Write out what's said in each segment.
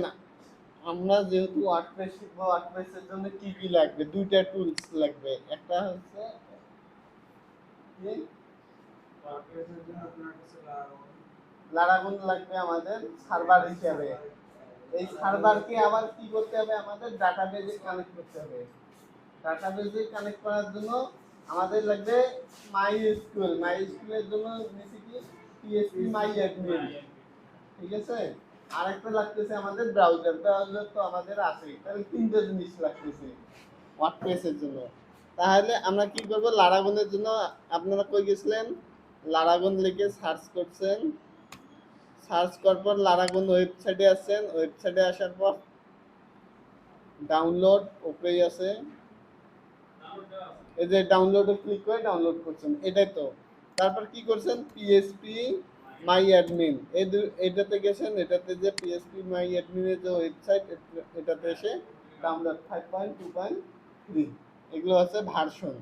না, আমরা যেহেতু ওয়ার্ডপ্রেস শিখবো, ওয়ার্ডপ্রেসের জন্য কি কি লাগবে? দুইটা টুলস লাগবে। একটা হচ্ছে কি, লারাগুন লাগবে আমাদের সার্ভার হিসাবে। এই সার্ভারকে আবার কি করতে হবে? আমাদের ডাটাবেজে কানেক্ট করতে হবে। ডাটাবেজে কানেক্ট করার জন্য আমাদের লাগবে মাইএসকিউএল। মাইএসকিউএল এর জন্য নিচে কি পিএসপি মাই অ্যাডমিন, ঠিক আছে। আরেকটা লাগতেছে আমাদের ব্রাউজার। ব্রাউজার তো আমাদের আছেই, তাহলে তিনটা জিনিস লাগতেছে ওয়ার্ডপ্রেসের জন্য। তাহলে আমরা কি করব? লারাগুনের জন্য আপনারা কই গেছিলেন? লারাগুন লিখে সার্চ করছেন, সার্চ করার পর লারাগুন ওয়েবসাইটে আসছেন। ওয়েবসাইটে আসার পর ডাউনলোড ওপরেই আছে, এই যে ডাউনলোডে ক্লিক করে ডাউনলোড করছেন, এটাই তো। তারপর কি করছেন? পিএসপি মাই অ্যাডমিন, এটাতে গেছেন। এটাতে যে পিএসপি মাই অ্যাডমিনের যে ওয়েবসাইট, এটাতে এসে ডাউনলোড 5.2.3 এগুলো আছে ভার্সন।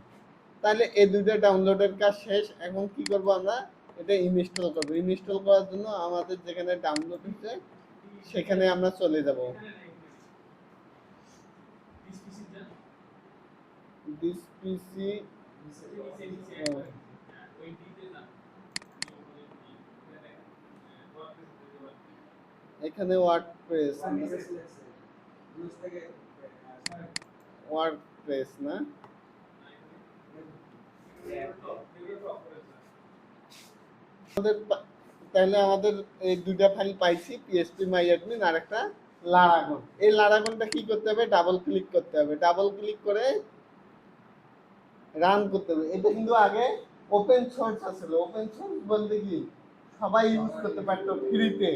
তাহলে এই দুইটা ডাউনলোডের কাজ শেষ। এখন কি করব? আমরা এটা ইনস্টল করব। ইনস্টল করার জন্য আমাদের যেখানে ডাউনলোড হচ্ছে সেখানে আমরা চলে যাব। দিস পিসি, এখানে ওয়ার্ডপ্রেস, ওয়ার্ডপ্রেস না, তাহলে আমাদের এই দুইটা ফাইল পাইছি, পিএসপি মাই অ্যাডমিন আর একটা লারাগন। এই লারাগনটা কি করতে হবে? ডাবল ক্লিক করতে হবে। ডাবল ক্লিক করে রান করতে হবে। এটা কিন্তু আগে ওপেন সোর্স ছিল। ওপেন সোর্স বলতে কি সবাই ইউজ করতে পারতো ফ্রিতে।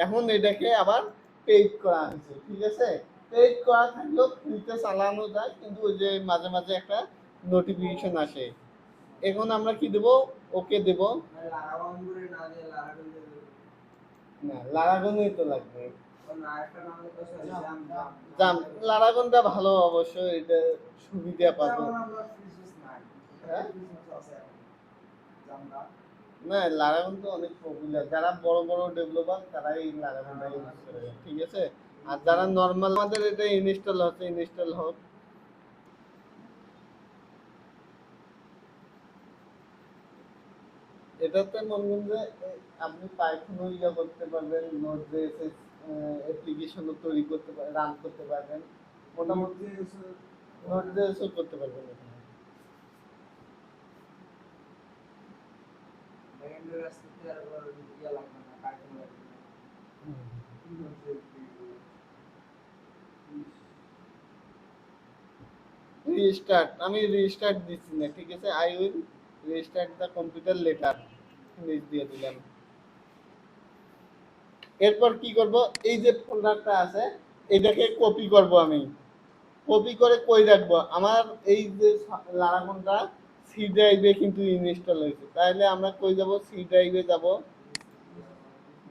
এখন এটাকে আবার পেইড করা হয়েছে, ঠিক আছে। পেইড করা থাকলেও ফ্রিতে চালানো যায়, কিন্তু ওই যে মাঝে মাঝে একটা নোটিফিকেশন আসে। এখন আমরা কি দেব? ওকে দেব না, লারাগনই তো লাগবে। জাম, লারাগনটা ভালো অবশ্য, এটা সুবিধা পাবো। হ্যাঁ, না, লারাগন তো অনেক পপুলার। যারা বড় বড় ডেভেলপার তারাই এই লারাগনটা ইউজ করে, ঠিক আছে। আর যারা নর্মাল, আমাদের এটা ইনস্টল হচ্ছে, ইনস্টল হোক। এটাতে মনে করেন যে আপনি পাইথনও ইয়া করতে পারবেন, নোট জেএসএস অ্যাপ্লিকেশনও তৈরি করতে পারবেন, রান করতে পারবেন, মোটামুটি নোট জেএসও করতে পারবেন এখানে। রিস্টার্ট, আমি রিস্টার্ট দিচ্ছি না, ঠিক আছে। I will restart the computer letter নিচ দিয়ে দিলাম। এরপর কি করব? এই যে ফোল্ডারটা আছে এটাকে কপি করব। আমি কপি করে কই রাখবো? আমার এই যে লারাগনটা সি ড্রাইভে কিন্তু ইনস্টল হয়েছে, তাহলে আমরা কই যাব? সি ড্রাইভে যাব।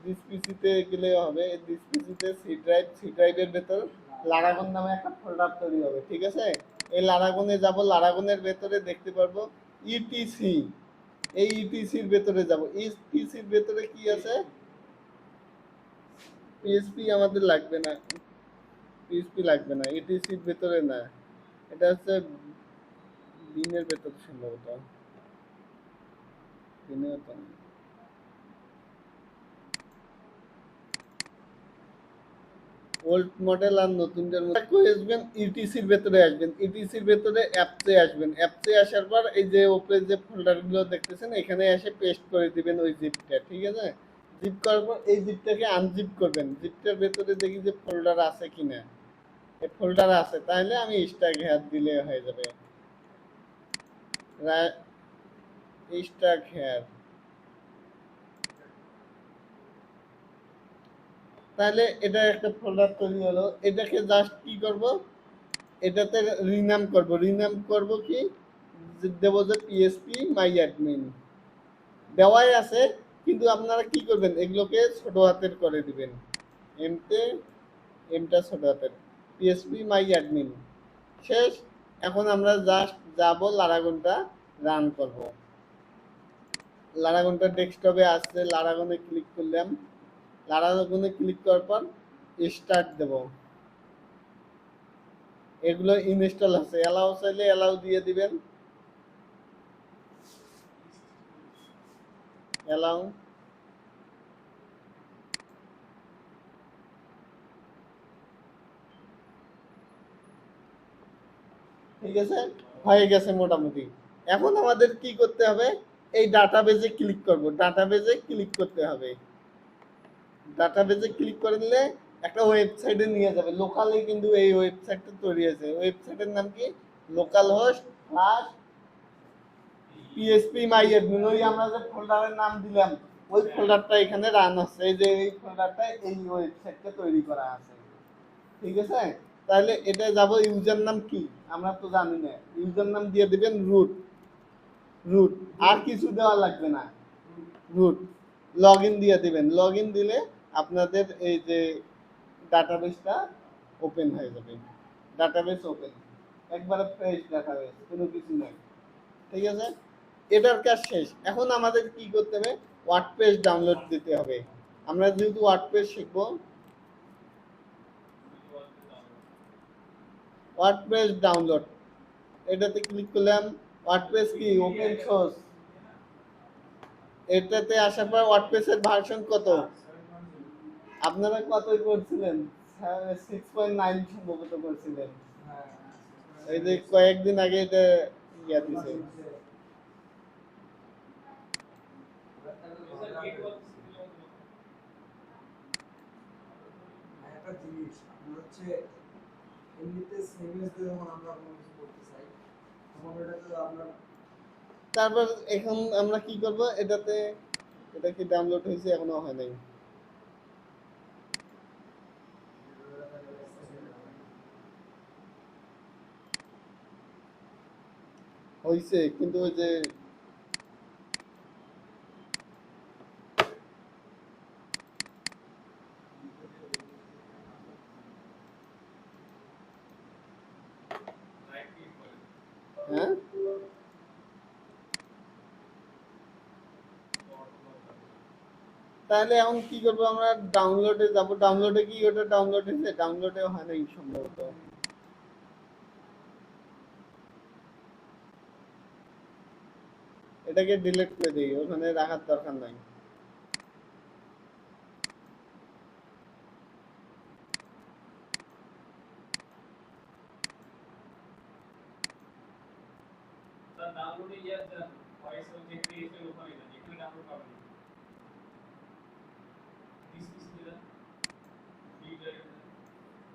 দিস পিসিতে গেলে হবে, দিস পিসিতে সি ড্রাইভ, সি ড্রাইভের ভেতর লারাগন নামে একটা ফোল্ডার তৈরি হবে, ঠিক আছে। এই লারাগনে যাব, লারাগনের ভেতরে দেখতে পারবো ইটিসি। এই ইটিসির ভেতরে যাব। ইটিসির ভেতরে কি আছে? পিএসপি আমাদের লাগবে না, পিএসপি লাগবে না। ইটিসির ভেতরে না, এটা হচ্ছে বিনের ভেতরে সম্ভবত। বিনে হতো না। ওল্ড মডেল আর নতুনটার মধ্যে আসবেন, ইটিসির ভেতরে আসবেন। ইটিসির ভেতরে অ্যাপসে আসবেন। অ্যাপসে আসার পর এই যে ওপরে যে ফোল্ডারগুলো দেখতেছেন এখানে এসে পেস্ট করে দিবেন ওই জিপটা, ঠিক আছে। জিপ করার পর এই জিপটাকে আনজিপ করবেন। জিপটার ভেতরে দেখি যে ফোল্ডার আছে কিনা। এই ফোল্ডার আছে, তাহলে আমি স্টাক হেয়ার দিলে হয়ে যাবে। স্টাক হেয়ার, তাহলে এটা একটা ফোল্ডার তৈরি হলো। এটাকে জাস্ট কি করব? এটাতে রিনাম করব। রিনাম করব কি, দেব যে পিএসপি মাই অ্যাডমিন দেওয়াই আছে, কিন্তু আপনারা কি করবেন? এগুলোকে ছোট হাতের করে দিবেন। এমতে, এমটা ছোট হাতের, পিএসপি মাই অ্যাডমিন শেষ। এখন আমরা জাস্ট যাব, লারাগনটা রান করব। লারাগনটা ডেস্কটপে আসছে, লারাগনে ক্লিক করলাম। লারাগনে ক্লিক করার পর স্টার্ট দেব। এগুলো ইনস্টল আছে, অ্যালাউ চাইলে অ্যালাউ দিয়ে দিবেন, অ্যালাউ। ঠিক আছে, হয়ে গেছে মোটামুটি। এখন আমাদের কি করতে হবে, এই ডাটাবেজে ক্লিক করব, ডাটাবেজে ক্লিক করতে হবে। ডাটাবেজে ক্লিক করে দিলে একটা ওয়েবসাইটে নিয়ে যাবে, লোকালি কিন্তু এই ওয়েবসাইটটা তৈরি হয়েছে। ওয়েবসাইটের নাম কি, লোকাল হোস্ট প্লাস পিএসপি মাই অ্যাডমিন। ওই আমরা যে ফোল্ডারের নাম দিলাম ওই ফোল্ডারটা এখানে রান আছে, এই যে এই ফোল্ডারটা এই ওয়েবসাইটটা তৈরি করা আছে। ঠিক আছে, তাহলে এটা যাব, ইউজার নাম কি আমরা তো জানি না, ইউজার নাম দিয়ে দিবেন রুট। রুট, আর কিছু দেওয়া লাগবে না, রুট। লগ ইন দিয়ে দিবেন, লগ ইন দিলে আপনাদের এই যে ডাটাবেসটা ওপেন হয়ে যাবে। ডাটাবেস ওপেন, একবারে ফ্রেশ ডাটাবেস, কোনো কিছু নাই। ঠিক আছে, এটার কাজ শেষ। এখন আমাদের কি করতে হবে, ওয়ার্ডপ্রেস ডাউনলোড দিতে হবে। আমরা যেহেতু ওয়ার্ডপ্রেস শিখবো, ওয়ার্ডপ্রেস ডাউনলোড, এটাতে ক্লিক করলাম। ওয়ার্ডপ্রেস কি ওপেন সোর্স, এটাতে আসার পর ওয়ার্ডপ্রেসের ভার্সন কত, আপনারা কত করছিলেন, 6.9 সম্ভবত করছিলেন। এই যে কয়েকদিন আগে এটা ইয়া দিছে। একটা জিনিস আপনার হচ্ছে এমনিতে সেভিংস দিয়ে যখন আমরা কোনো কিছু করতে চাই তখন এটাতে আপনার তারপর এখন আমরা কি করব, এটাতে, এটা কি ডাউনলোড হয়েছে, এখনো হয় নাই। হয়েছে কিন্তু ওই যে হ্যাঁ, তাহলে এখন কি করবো, আমরা ডাউনলোডে যাব। ডাউনলোডে কি ওটা ডাউনলোড হয়েছে, ডাউনলোডে হয় নাই সম্ভবত। এটাকে ডিলিট করে দিই, ওখানে রাখার দরকার নাই।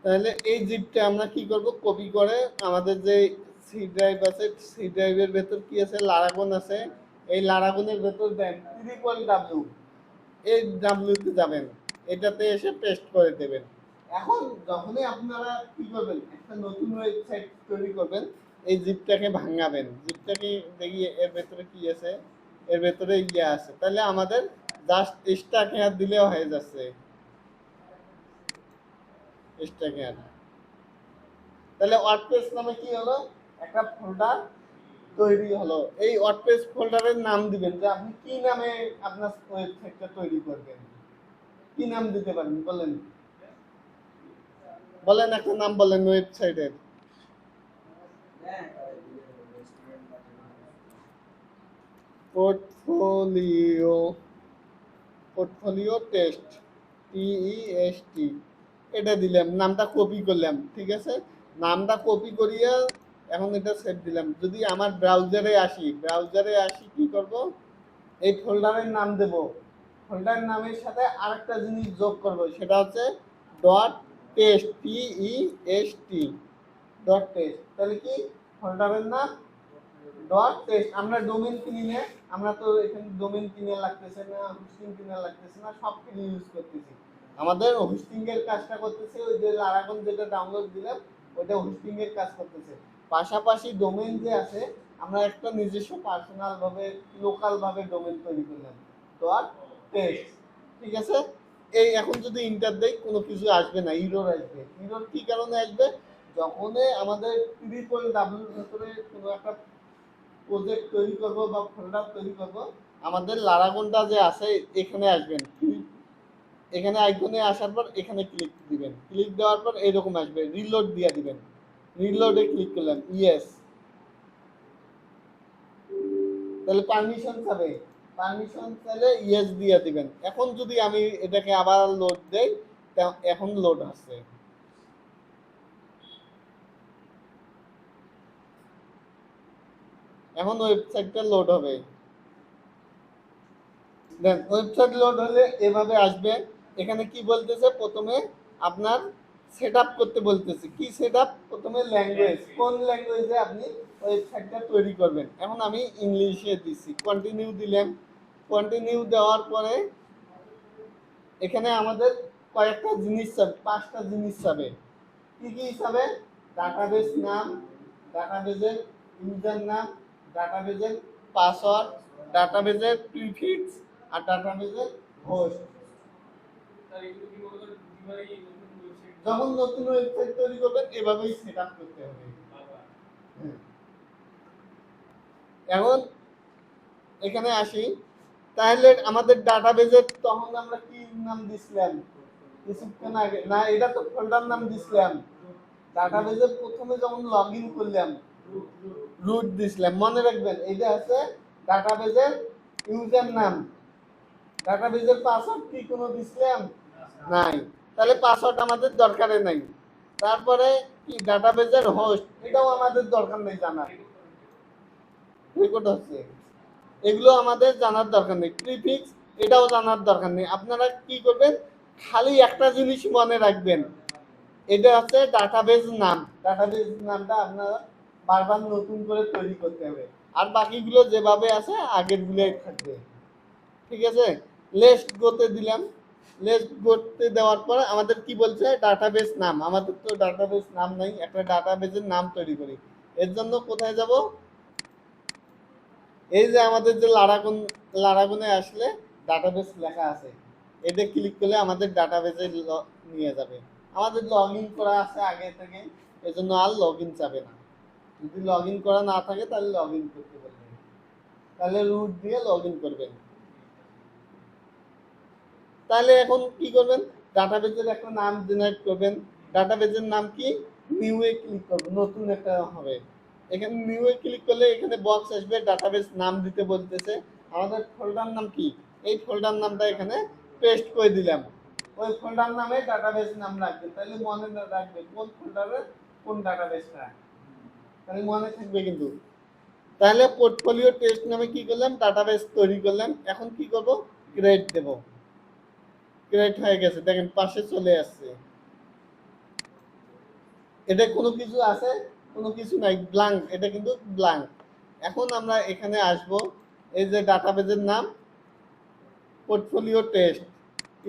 তাহলে এই জিপটা আমরা কি করব, কপি করে আমাদের যে সি ড্রাইভ আছে, সি ড্রাইভের ভেতর কি আছে, লারাগন আছে, এই লারাগনের ভেতর দেন TRIPPLE W, এই ডাব্লিউতে যাবেন, এটাতে এসে পেস্ট করে দেবেন। এখন যখনই আপনারা কি করবেন, একটা নতুন ওয়েবসাইট তৈরি করবেন, এই জিপটাকে ভাঙাবেন, জিপটাকে দেখি এর ভেতরে কি আছে, এর ভেতরে ইয়ে আছে, তাহলে আমাদের জাস্ট স্টাক হেয়ার দিলেও হয়ে যাচ্ছে, স্টাক হেয়ার। তাহলে ওয়ার্ডপ্রেস নামে কি হলো, একটা ফোল্ডার তৈরি হলো। এই ওয়ার্ডপ্রেস ফোল্ডারের নাম দিবেন, যে আপনি কি নামে আপনার ওয়েবসাইটটা তৈরি করবেন, কি নাম দিতে পারেন বলেন, বলেন একটা নাম বলেন ওয়েবসাইটের। পোর্টফোলিও, পোর্টফোলিও টেস্ট, TEST, এটা দিলাম, নামটা কপি করলাম। ঠিক আছে, নামটা কপি করিয়া এখন এটা সেভ দিলাম। যদি আমার ব্রাউজারে আসি, ব্রাউজারে আসি কি করব, এই ফোল্ডারের নাম দেব, ফোল্ডার নামের সাথে আরেকটা জিনিস যোগ করব, সেটা হচ্ছে dot test, TEST, dot test. তাহলে কি, ফোল্ডারের নাম ডট টেস্ট। আমরা ডোমেইন কিনি না, আমরা তো এখানে ডোমেইন কিনে লাগতেছে না, হোস্টিং কিনে লাগতেছে না, সব ফ্রি ইউজ করতেছি। আমাদের হোস্টিং এর কাজটা করতেছে ওই যে লারাগন যেটা ডাউনলোড দিলাম, ওটা হোস্টিং এর কাজ করতেছে। পাশাপাশি ডোমেইন যে আছে, আমরা একটা নিজস্ব পার্সোনাল ভাবে, লোকাল ভাবে ডোমেইন তৈরি করলাম, ডট টেস্ট। ঠিক আছে, এই এখন যদি ইন্টার দেই কোনো কিছু আসবে না, ইরর আসবে। ইরর কি কারণে আসবে, যখনই আমাদের TRIPPLE ভেতরে কোনো একটা প্রজেক্ট তৈরি করব বা ফোল্ডার তৈরি করব, আমাদের লারাগনটা যে আছে এখানে আসবেন, এখানে আইকনে আসার পর এখানে ক্লিক দিবেন, ক্লিক দেওয়ার পর এরকম আসবে, রিলোড দিয়ে দিবেন, রিলোডে ক্লিক করলাম, ইয়েস, তাহলে পারমিশন চাবে, পারমিশন চাইলে ইয়েস দিয়ে দিবেন। এখন যদি আমি এটাকে আবার লোড দেই, এখন লোড হচ্ছে, এখন ওয়েবসাইটটা লোড হবে। দেন ওয়েবসাইট লোড হলে এভাবে আসবে। এখানে কি বলতেছে, প্রথমে আপনার সেট আপ করতে বলতেছে। কি সেট আপ? প্রথমে ল্যাঙ্গুয়েজ, কোন ল্যাঙ্গুয়েজে আপনি ওয়েবসাইটটা তৈরি করবেন। এখন আমি ইংলিশে দিছি, কন্টিনিউ দিলাম। কন্টিনিউ দেওয়ার পরে এখানে আমাদের কয়েকটা জিনিস চাবে, 5টা জিনিস চাবে। কি কি হিসাবে? ডাটাবেস নাম, ডাটাবেজের ইউজার নাম, ডাটাবেজের পাসওয়ার্ড, ডাটাবেজের প্রিফিক্স আর ডাটাবেজের হোস্ট। যখন নতুন ওয়েবসাইট তৈরি করবেন এভাবেই সেট আপ করতে হবে। এখন এখানে আসি, তাহলে আমাদের ডাটাবেজের তখন আমরা কি নাম দিছিলাম কিছুক্ষণ আগে? না, এটা তো ফোল্ডার নাম দিছিলাম। ডাটাবেজে প্রথমে যখন লগ ইন করলাম রুট দিছিলাম, মনে রাখবেন এইটা আছে ডাটাবেজের ইউজার নাম। ডাটাবেজের পাসওয়ার্ড কি কোনো দিছিলাম? নাই, তাহলে পাসওয়ার্ড আমাদের দরকারে নাই। তারপরে কি ডাটাবেজের হোস্ট, এটাও আমাদের দরকার নেই জানার, রেকর্ড হচ্ছে, এগুলো আমাদের জানার দরকার নেই। প্রিফিক্স এটাও জানার দরকার নেই। আপনারা কি করবেন, খালি একটা জিনিস মনে রাখবেন, এটা আছে ডাটাবেজ নাম। ডাটাবেজ নামটা আপনারা বারবার নতুন করে তৈরি করতে হবে, আর বাকিগুলো যেভাবে আছে আগের গুলোই থাকবে। ঠিক আছে, লেস্ট গোতে দিলাম। লেস্ট গোতে দেওয়ার পরে আমাদের কি বলছে, ডাটাবেজ নাম। আমাদের তো ডাটাবেজ নাম নাই, একটা ডাটাবেজের নাম তৈরি করি। এর জন্য কোথায় যাব? এই যে আমাদের যে লারাগুনে আসলে ডাটাবেস লেখা আছে, এতে ক্লিক করলে আমাদের ডাটাবেসে নিয়ে যাবে। আমাদের লগ ইন করা আছে আগে থেকে, এজন্য আর লগ ইন চাবে না। যদি লগ ইন করা না থাকে তাহলে লগ ইন করতে বলবেন, তাহলে রুট দিয়ে লগ ইন করবেন। তাহলে এখন কি করবেন, ডাটাবেসের একটা নাম জেনারেট করবেন। ডাটাবেসের নাম কি? নিউ এ ক্লিক করবেন, নতুন একটা হবে। এখানে নিউ এ ক্লিক করলে এখানে বক্স আসবে, ডাটাবেস নাম দিতে বলতেছে। আমাদের ফোল্ডার নাম কি? এই ফোল্ডার নামটা এখানে পেস্ট করে দিলাম। ওই ফোল্ডার নামে ডাটাবেস নাম রাখবেন, তাহলে মনে রাখবে কোন ফোল্ডারে কোন ডাটাবেসটা, তাহলে মনে থাকবে কিন্তু। তাহলে পোর্টফোলিও টেস্ট নামে কি করলাম, ডাটাবেস তৈরি করলাম। এখন কি করব, ক্রিয়েট দেব। ক্রিয়েট হয়ে গেছে, দেখেন পাশে চলে আসছে। এটা কোনো কিছু আছে? কোনো কিছু নাই, ব্ল্যাঙ্ক, এটা কিন্তু ব্ল্যাঙ্ক। এখন আমরা এখানে আসব, এই যে ডাটাবেজের নাম পোর্টফোলিও টেস্ট,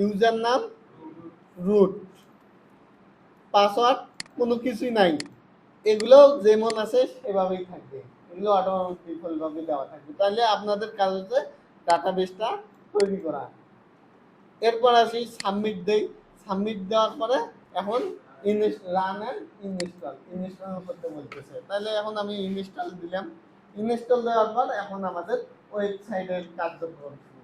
ইউজার নাম রুট, পাসওয়ার্ড কোনো কিছুই নাই, এগুলো যেমন আছে সেভাবেই থাকবে, এগুলো অটো ডিফল্ট ভাবে দেওয়া থাকবে। তাহলে আপনাদের কাজ হচ্ছে ডাটাবেসটা তৈরি করা। এরপর আসি সাবমিট দেই। সাবমিট দেওয়ার পরে এখন রান এন্ড ইনস্টল করতে বলতেছে। তাহলে এখন আমি ইনস্টল দিলাম। ইনস্টল দেওয়ার পর এখন আমাদের ওয়েবসাইটের কার্যক্রম শুরু।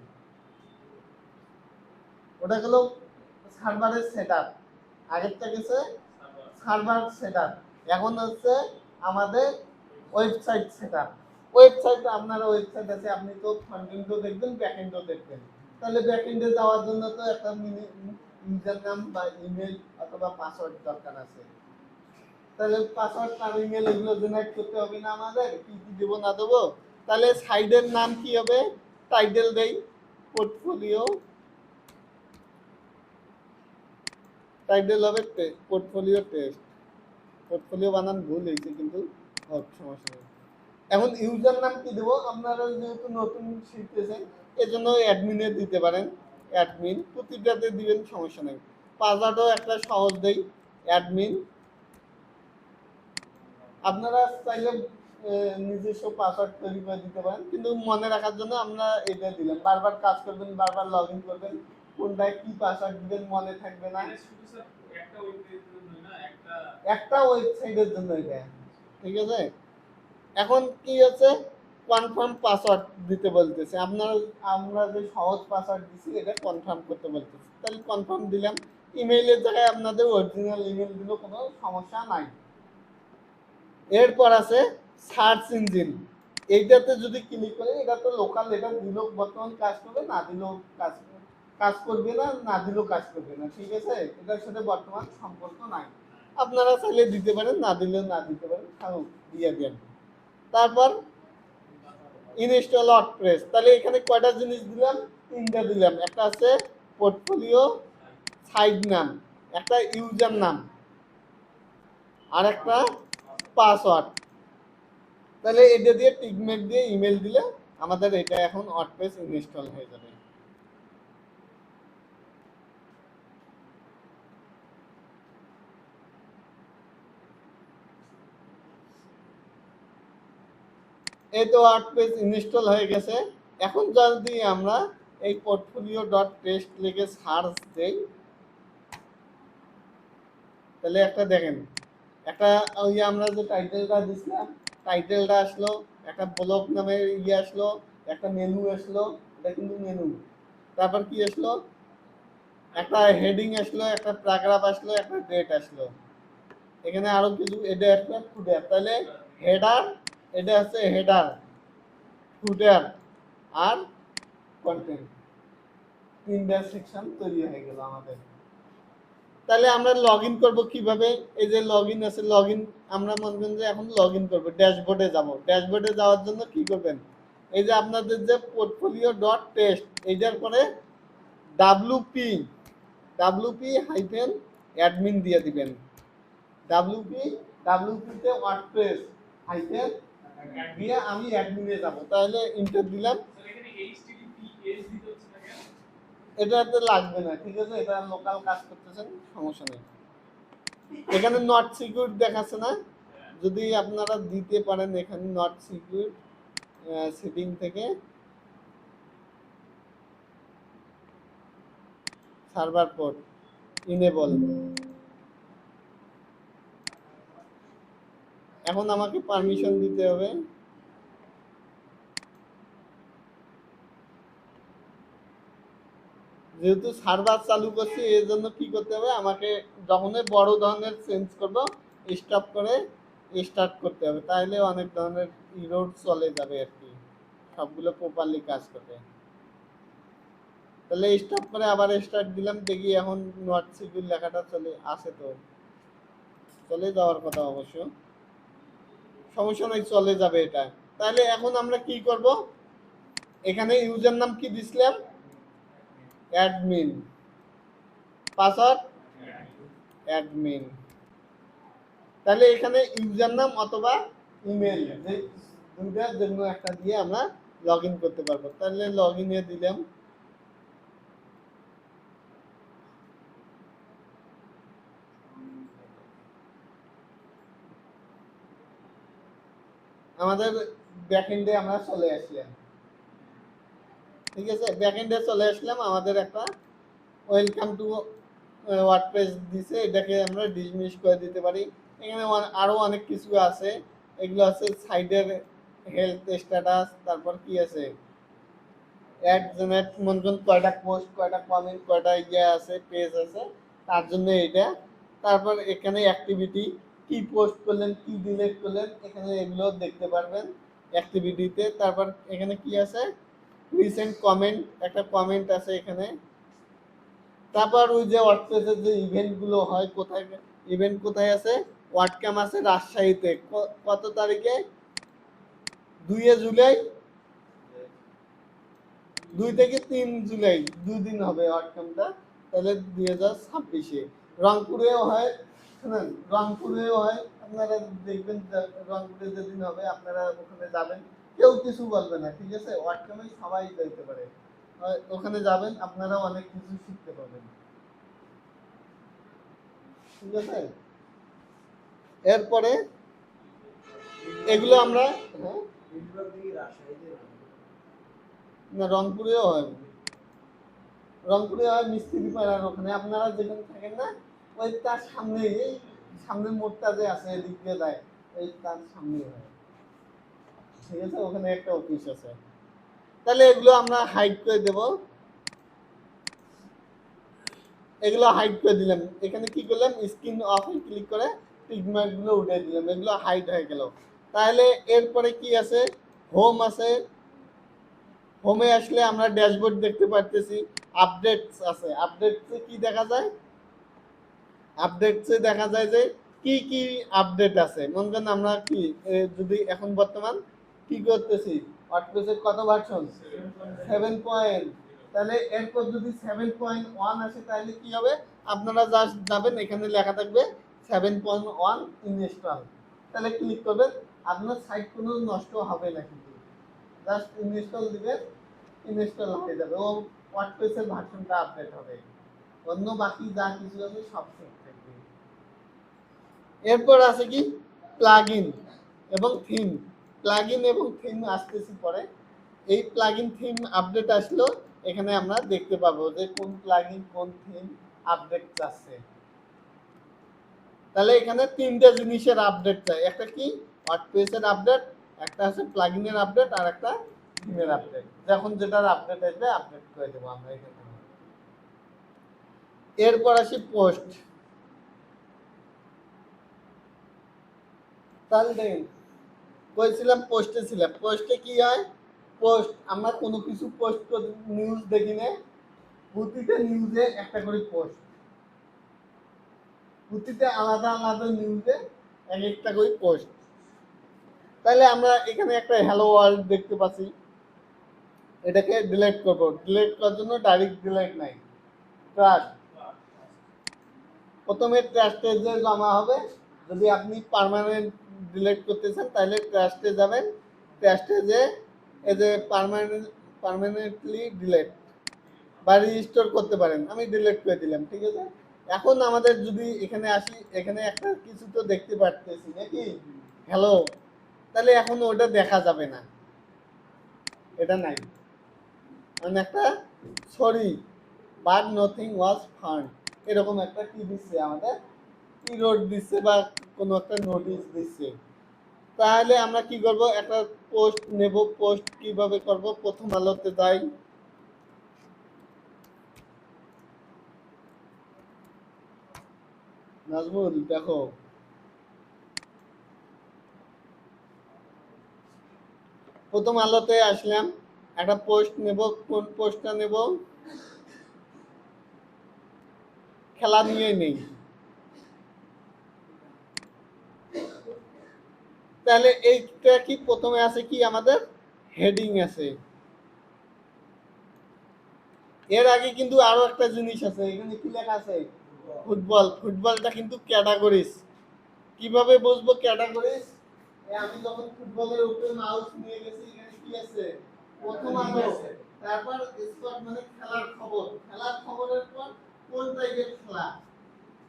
ওটা গেল সার্ভারের সেটআপ। আগেরটা গেছে সার্ভার সেটআপ, এখন হচ্ছে আমাদের ওয়েবসাইট সেটআপ। ওয়েবসাইট, আপনার ওয়েবসাইট আছে, আপনি তো ফ্রন্ট এন্ডও দেখবেন, ব্যাক এন্ডও দেখবেন। তাহলে ব্যাক এন্ডে যাওয়ার জন্য তো একটা ইউজার নাম বা ইমেল অথবা পাসওয়ার্ড দরকার আছে। তাহলে পাসওয়ার্ড আর ইমেল এগুলো জেনারেট করতে হবে না আমাদের, কি কি দেবো না দেবো। তাহলে সাইডের নাম কি হবে, টাইটেল দেই পোর্টফোলিও, টাইটেল হবে পোর্টফোলিও টেস্ট। পোর্টফোলিও বানান ভুল হয়েছে কিন্তু সমস্যা নেই। এখন ইউজার নাম কি দেবো, আপনারা যেহেতু নতুন শিখতেছেন এজন্য অ্যাডমিনে দিতে পারেন, অ্যাডমিন প্রতিটাতে দিবেন, সমস্যা নেই। পাসওয়ার্ডও একটা সহজ দেই, অ্যাডমিন। আপনারা চাইলে নিজস্ব পাসওয়ার্ড তৈরি করে দিতে পারেন, কিন্তু মনে রাখার জন্য আমরা এটা দিলাম। বারবার কাজ করবেন, বারবার লগ ইন করবেন, কোনটায় কি পাসওয়ার্ড দিবেন মনে থাকবে না। একটা ওয়েবসাইটের জন্য এটা, ঠিক আছে। এখন কি আছে, কনফার্ম পাসওয়ার্ড দিতে বলতেছে। আমরা যে সহজ পাসওয়ার্ড দিছি এটা কনফার্ম করতে বলতেছে। তাহলে কনফার্ম দিলাম। ইমেইলের জায়গায় আপনাদের অরিজিনাল ইমেল দিলেও কোনো সমস্যা নাই। এরপর আছে সার্চ ইঞ্জিন। এইটাতে যদি ক্লিক করি, এটা তো লোকাল, এটা দিলেও বর্তমান কাজ করবে, না দিলেও কাজ করবে না, না দিলেও কাজ করবে না, ঠিক আছে? এটার সাথে বর্তমান সম্পর্ক নাই। আপনারা চাইলে দিতে পারেন, না দিলেও না দিতে পারেন, দিয়ে দেন। তারপর ইনস্টল ওয়ার্ডপ্রেস। তাহলে এখানে কয়টা জিনিস দিলাম? তিনটা দিলাম। একটা আছে পোর্টফোলিও সাইট নাম, একটা ইউজার নাম, আর একটা পাসওয়ার্ড। তাহলে এটা দিয়ে টিকমার্ক দিয়ে ইমেল দিলে আমাদের এটা এখন ওয়ার্ডপ্রেস ইনস্টল হয়ে যাবে। এই তো ওয়ার্ডপ্রেস ইনস্টল হয়ে গেছে। এখন যদি আমরা এই পোর্টফোলিও ডট টেস্ট লিখে সার্চ দেই, তাহলে একটা দেখেন, একটা ওই আমরা যে টাইটেলটা দিছিলাম, টাইটেলটা আসলো, একটা ব্লগ নামের আসলো, একটা মেনু আসলো, এটা কিন্তু মেনু। তারপর কি আসলো? একটা হেডিং আসলো, একটা প্যারাগ্রাফ আসলো, একটা ডেট আসলো। এখানে আরো কিছু, এটা একটা ফুটার। তাহলে হেডার, এটা হচ্ছে হেডার, ফুটার আর কন্টেন্ট, তিনটা সেকশন তৈরি হয়ে গেল আমাদের। তাহলে আমরা লগ ইন করবো কিভাবে? এই যে লগ ইন আছে, লগ ইন আমরা মনে করেন যে এখন লগ ইন করবো, ড্যাশবোর্ডে যাব। ড্যাশবোর্ডে যাওয়ার জন্য কি করবেন? এই যে আপনাদের যে পোর্টফোলিও ডট টেস্ট, এইটার পরে ডাব্লুপি হাইফেন অ্যাডমিন দিয়ে দিবেন। ডাব্লুপিতে ওয়ার্ডপ্রেস হাইফেন দিয়ে আমি অ্যাডমিনে যাব। তাহলে ইন্টার দিলাম। এটাতে লাগবে না, ঠিক আছে? এটা লোকাল কাজ করতেছেন, সমস্যা নেই। এখানে নট সিকিউর দেখাচ্ছে না? যদি আপনারা দিতে পারেন এখানে নট সিকিউর সেটিং থেকে সার্ভার পোর্ট ইনেবল। এখন আমাকে পারমিশন দিতে হবে। যেহেতু সার্ভার চালু করছি, এর জন্য কি করতে হবে? আমাকে যখনই বড় ধরনের চেঞ্জ করব, স্টপ করে স্টার্ট করতে হবে। তাহলে অনেক ধরনের ইরোর চলে যাবে আর কি, সবগুলো প্রপারলি কাজ করবে। তাহলে স্টপ করে আবার স্টার্ট দিলাম, দেখি এখন নট সিকিউর লেখাটা চলে আসে। তো চলে যাওয়ার কথা অবশ্য, সমস্যা নাই, চলে যাবে এটা। তাহলে এখন আমরা কি করব? এখানে ইউজার নাম কি দিছিলাম? অ্যাডমিন। Password admin. তাহলে এখানে ইউজার নাম অথবা ইমেল, যে দুইটার জন্য একটা দিয়ে আমরা লগ ইন করতে পারবো। তাহলে লগ ইনে দিলাম। আমাদের ব্যাকএন্ডে আমরা চলে আসলাম, ঠিক আছে? ব্যাকএন্ডে চলে আসলাম। আমাদের একটা ওয়েলকাম টু ওয়ার্ডপ্রেস দিছে, এটাকে আমরা ডিসমিস করে দিতে পারি। এখানে আরো অনেক কিছু আছে। এগুলো আছে সাইডের হেলথ স্ট্যাটাস, তারপর কি আছে অ্যাড জেনারেট, মনে করুন কয়টা পোস্ট, কয়টা কমেন্ট, কয়টা আছে, পেজ আছে, তার জন্য এটা। তারপর এখানে অ্যাক্টিভিটি, কি পোস্ট করলেন, কি ডিলিট করলেন, এখানে এগুলো দেখতে পারবেন অ্যাক্টিভিটিতে। তারপর এখানে কি আছে? রিসেন্ট কমেন্ট, একটা কমেন্ট আছে এখানে। তারপর ওই যে ওয়ার্ডপ্রেসের যে ইভেন্টগুলো হয়, কোথায় ইভেন্ট কোথায় আছে? ওয়ার্ডক্যাম্প আছে রাজশাহীতে, কত তারিখে? 2 জুলাই, 2 থেকে 3 জুলাই, 2 দিন হবে ওয়ার্ডক্যাম্পটা। তাহলে 2026-এ রংপুরেও হয়। শুনেন, রংপুরেও হয়, আপনারা দেখবেন। রংপুরে যেদিন হবে আপনারা ওখানে যাবেন, কেউ কিছু বলবে না, ঠিক আছে? ওয়ার্ডক্যাম্পে সবাই যেতে পারে, ওখানে যাবেন, আপনারা অনেক কিছু শিখতে পাবেন, ঠিক আছে? এরপরে এগুলো আমরা না, রংপুরেও হয়। রংপুরে হয় মিস্ত্রি পাড়ার ওখানে, আপনারা যেখানে থাকেন না, ওই তার সামনে, এই সামনের মোড়টা যে আছে এদিক দিয়ে যায়, ওই তার সামনে হয়, ঠিক আছে? ওখানে একটা অফিস আছে। তাহলে এগুলো আমরা হাইড করে দেব। এগুলো হাইড করে দিলাম। এখানে কি করলাম, স্ক্রিন অফে ক্লিক করে টিকমার্ক গুলো উঠে দিলাম, এগুলো হাইড হয়ে গেল। তাহলে এরপরে কি আছে, হোম আছে। হোমে আসলে আমরা ড্যাশবোর্ড দেখতে পারতেছি, আপডেটস আছে। আপডেটসে কি দেখা যায়, আপডেটসে দেখা যায় যে কি কি আপডেট আছে। মনে করেন আমরা কি যদি এখন বর্তমান কি করতেছি, ওয়ার্ডপ্রেসের কত ভার্সন, 7 তাহলে এরপর যদি 7.1 আসে তাহলে কি হবে, আপনারা জাস্ট যাবেন, এখানে লেখা থাকবে 7.1 ইনস্টল, তাহলে ক্লিক করবেন, আপনার সাইট কোনো নষ্ট হবে না, কিন্তু জাস্ট ইনস্টল দিবেন, ইনস্টল হয়ে যাবে, ও ওয়ার্ডপ্রেসের ভার্সনটা আপডেট হবে, অন্য বাকি যা কিছু আছে সব ঠিক থাকবে। এরপর আছে কি, প্লাগইন এবং থিম। প্লাগইন এবং থিম আসতেছি পরে। এই প্লাগইন থিম আপডেট আসলো, এখানে আমরা দেখতে পাবো যে কোন প্লাগইন কোন থিম আপডেট চাচ্ছে। তাহলে এখানে তিনটা জিনিসের আপডেট চাই, একটা কি ওয়ার্ডপ্রেসের আপডেট, একটা আছে প্লাগইনের আপডেট, আর একটা থিমের আপডেট। যখন যেটার আপডেট আসবে আপডেট করে দেবো আমরা এখানে। এরপর আসি পোস্ট। তাহলে দেখেন, বলছিলাম পোস্টে ছিলাম, পোস্টে কি হয়, পোস্ট আমরা কোনো কিছু পোস্ট করে নিউজ দেখি না, প্রতিটা নিউজে একটা করে পোস্ট, প্রতিটা আলাদা আলাদা নিউজে এক একটা করে পোস্ট। তাহলে আমরা এখানে একটা হ্যালো ওয়ার্ল্ড দেখতে পাচ্ছি, এটাকে ডিলিট করবো, ডিলিট করার জন্য ডাইরেক্ট ডিলিট নাই, ট্রাস্ট, প্রথমে ট্রাস্টে যে জমা হবে, যদি আপনি পার্মানেন্ট ডিলিট করতে চান তাহলে ট্রাস্টে যাবেন, ট্রাস্টে যে এই যে পার্মানেন্টলি ডিলিট বা রিস্টোর করতে পারেন, আমি ডিলিট করে দিলাম, ঠিক আছে। এখন আমাদের যদি এখানে আসি, এখানে একটা কিছু তো দেখতে পারতেছি নাকি, হ্যালো, তাহলে এখন ওটা দেখা যাবে না, এটা নাই, মানে একটা sorry but nothing was found, এরকম একটা কি দিচ্ছে আমাদের, ইরোড দিচ্ছে বা কোনো একটা নোটিশ দিচ্ছে। তাহলে আমরা কি করব, একটা পোস্ট নেব, পোস্ট কিভাবে করব, প্রথম আলোতে যাই, নাজমুল দেখো, প্রথম আলোতে আসলাম, একটা পোস্ট নেব, কোন পোস্টটা নেব, খেলা নিয়ে নেই। তাহলে এইটা কি প্রথমে আছে কি আমাদের হেডিং আছে, এর আগে কিন্তু আরো একটা জিনিস আছে, এখানে কি লেখা আছে, ফুটবল। ফুটবলটা কিন্তু ক্যাটাগরিজ, কিভাবে বুঝবো ক্যাটাগরিজ, আমি যখন ফুটবলের উপরে মাউস নিয়ে গেছি, এখানে কি আছে, প্রথম আলো, তারপর স্পট মানে খেলার খবর, খেলার খবরের পর কোন টাইপের খেলা,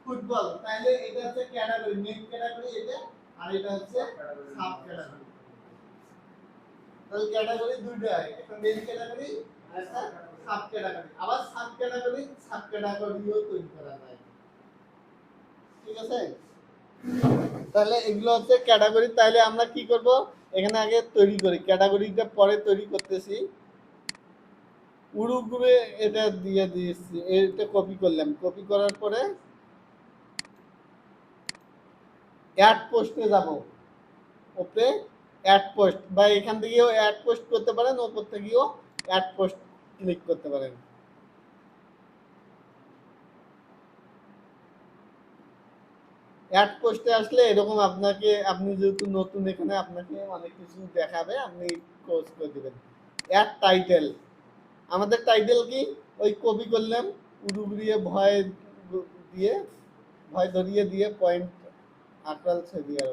ফুটবল, তাহলে এটা হচ্ছে ক্যাটাগরি, মেইন ক্যাটাগরি এটা, আর এটা হচ্ছে সাব ক্যাটাগরি। তাহলে ক্যাটাগরি দুইটা হয়, একটা মেইন ক্যাটাগরি আর একটা সাব ক্যাটাগরি, আবার সাব ক্যাটাগরিও তৈরি করা যায়, ঠিক আছে। তাহলে এগুলো হচ্ছে ক্যাটাগরি। তাহলে আমরা কি করব, এখানে আগে তৈরি করি, ক্যাটাগরিটা পরে তৈরি করতেছি। উড়ুগুড়ে এটা দিয়ে দিয়েছি, এটা কপি করলাম, কপি করার পরে অ্যাড পোস্টে যাব, ওপরে অ্যাড পোস্ট, বা এখান থেকেও অ্যাড পোস্ট করতে পারেন, ওপর থেকেও অ্যাড পোস্ট ক্লিক করতে পারেন। অ্যাড পোস্টে আসলে এরকম আপনাকে, আপনি যেহেতু নতুন এখানে, আপনাকে অনেক কিছু দেখাবে, আপনি ক্লোজ করে দিবেন। অ্যাড টাইটেল, আমাদের টাইটেল কি, ওই কপি করলাম, উড়ুগুড়িয়ে ভয় দিয়ে, ভয় ধরিয়ে দিয়ে পয়েন্ট আকাল দিয়ে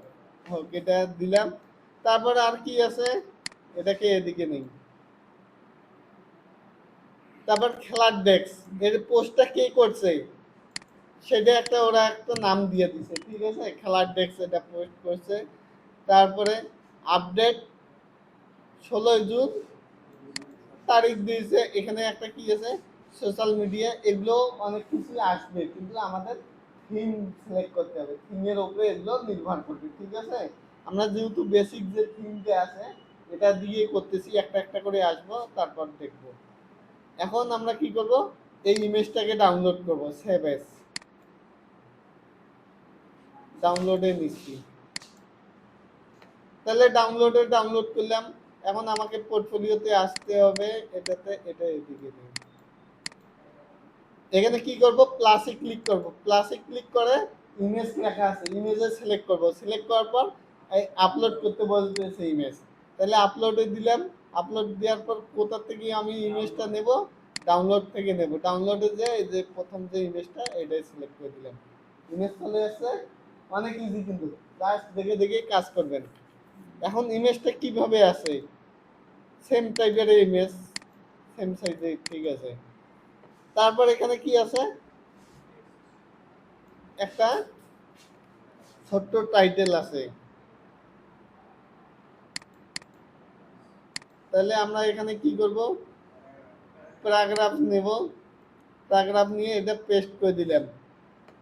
এটা দিলাম। তারপর আর কি আছে, এটাকে এদিকে নেই। তারপর খেলার ডেস্ক, এর পোস্টটা কে করছে সেটা একটা, ওরা একটা নাম দিয়ে দিছে, ঠিক আছে, খেলার ডেস্ক এটা পোস্ট করছে। তারপরে আপডেট 16 জুন তারিখ দিয়েছে, এখানে একটা কি আছে, সোশ্যাল মিডিয়া, এগুলো অনেক কিছু আসবে, কিন্তু আমাদের থিম সিলেক্ট করতে হবে, থিমের উপরে এগুলো নির্ভর করবে, ঠিক আছে। আমরা যেহেতু বেসিক যে থিমটা আছে এটা দিয়ে করতেছি, একটা একটা করে আসবো, তারপর দেখবো। এখন আমরা কি করব, এই ইমেজটাকে ডাউনলোড করব, সেভ এস ডাউনলোডে নিচ্ছি। তাহলে ডাউনলোড করলাম। এখন আমাকে পোর্টফোলিওতে আসতে হবে, এটাতে এটা এদিকে দিই। এখানে কি করব, প্লাসে ক্লিক করব, প্লাসে ক্লিক করে ইমেজ লেখা আছে, ইমেজে সিলেক্ট করব, সিলেক্ট করার পর এই আপলোড করতে বলতেছে ইমেজ। তাহলে আপলোডে দিলাম, আপলোড দেওয়ার পর কোথা থেকে আমি ইমেজটা নেব, ডাউনলোড থেকে নেব। ডাউনলোডে যে এই যে প্রথম যে ইমেজটা এটাই সিলেক্ট করে দিলাম, ইমেজ চলে আসছে। অনেক ইজি কিন্তু, জাস্ট দেখে দেখে কাজ করবেন। এখন ইমেজটা কিভাবে আছে, সেম টাইপের ইমেজ, সেম সাইজে, ঠিক আছে। তারপর এখানে কি আছে, একটা ছোট্ট টাইটেল আছে। তাহলে আমরা এখানে কি করব, প্যারাগ্রাফ নেব, প্যারাগ্রাফ নিয়ে এটা পেস্ট করে দিলাম।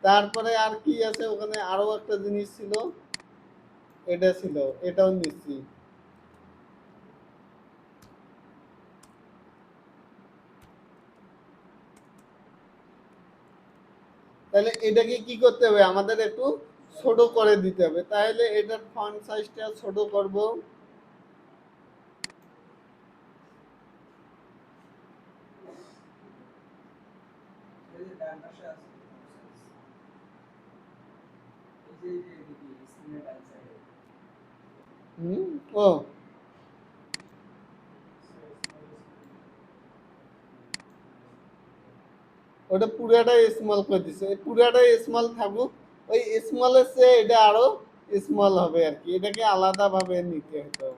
তারপরে আর কি আছে, ওখানে আরো একটা জিনিস ছিল, এটা ছিল, এটাও নিচ্ছি। তাহলে এটাকে কি করতে হবে, আমাদের একটু ছোট করে দিতে হবে। তাহলে এটার ফন্ট সাইজটা ছোট করব। এই যে ডান পাশে আছে এই যে দেখি স্ক্রিনে ডান সাইডে হুম, ও ওটা পুরাটাই স্মল করে দিছে, পুরাটাই স্মল থাকুক। ওই স্মলের চেয়ে এটা আরো স্মল হবে আর কি, এটাকে আলাদা ভাবে নিতে হতো।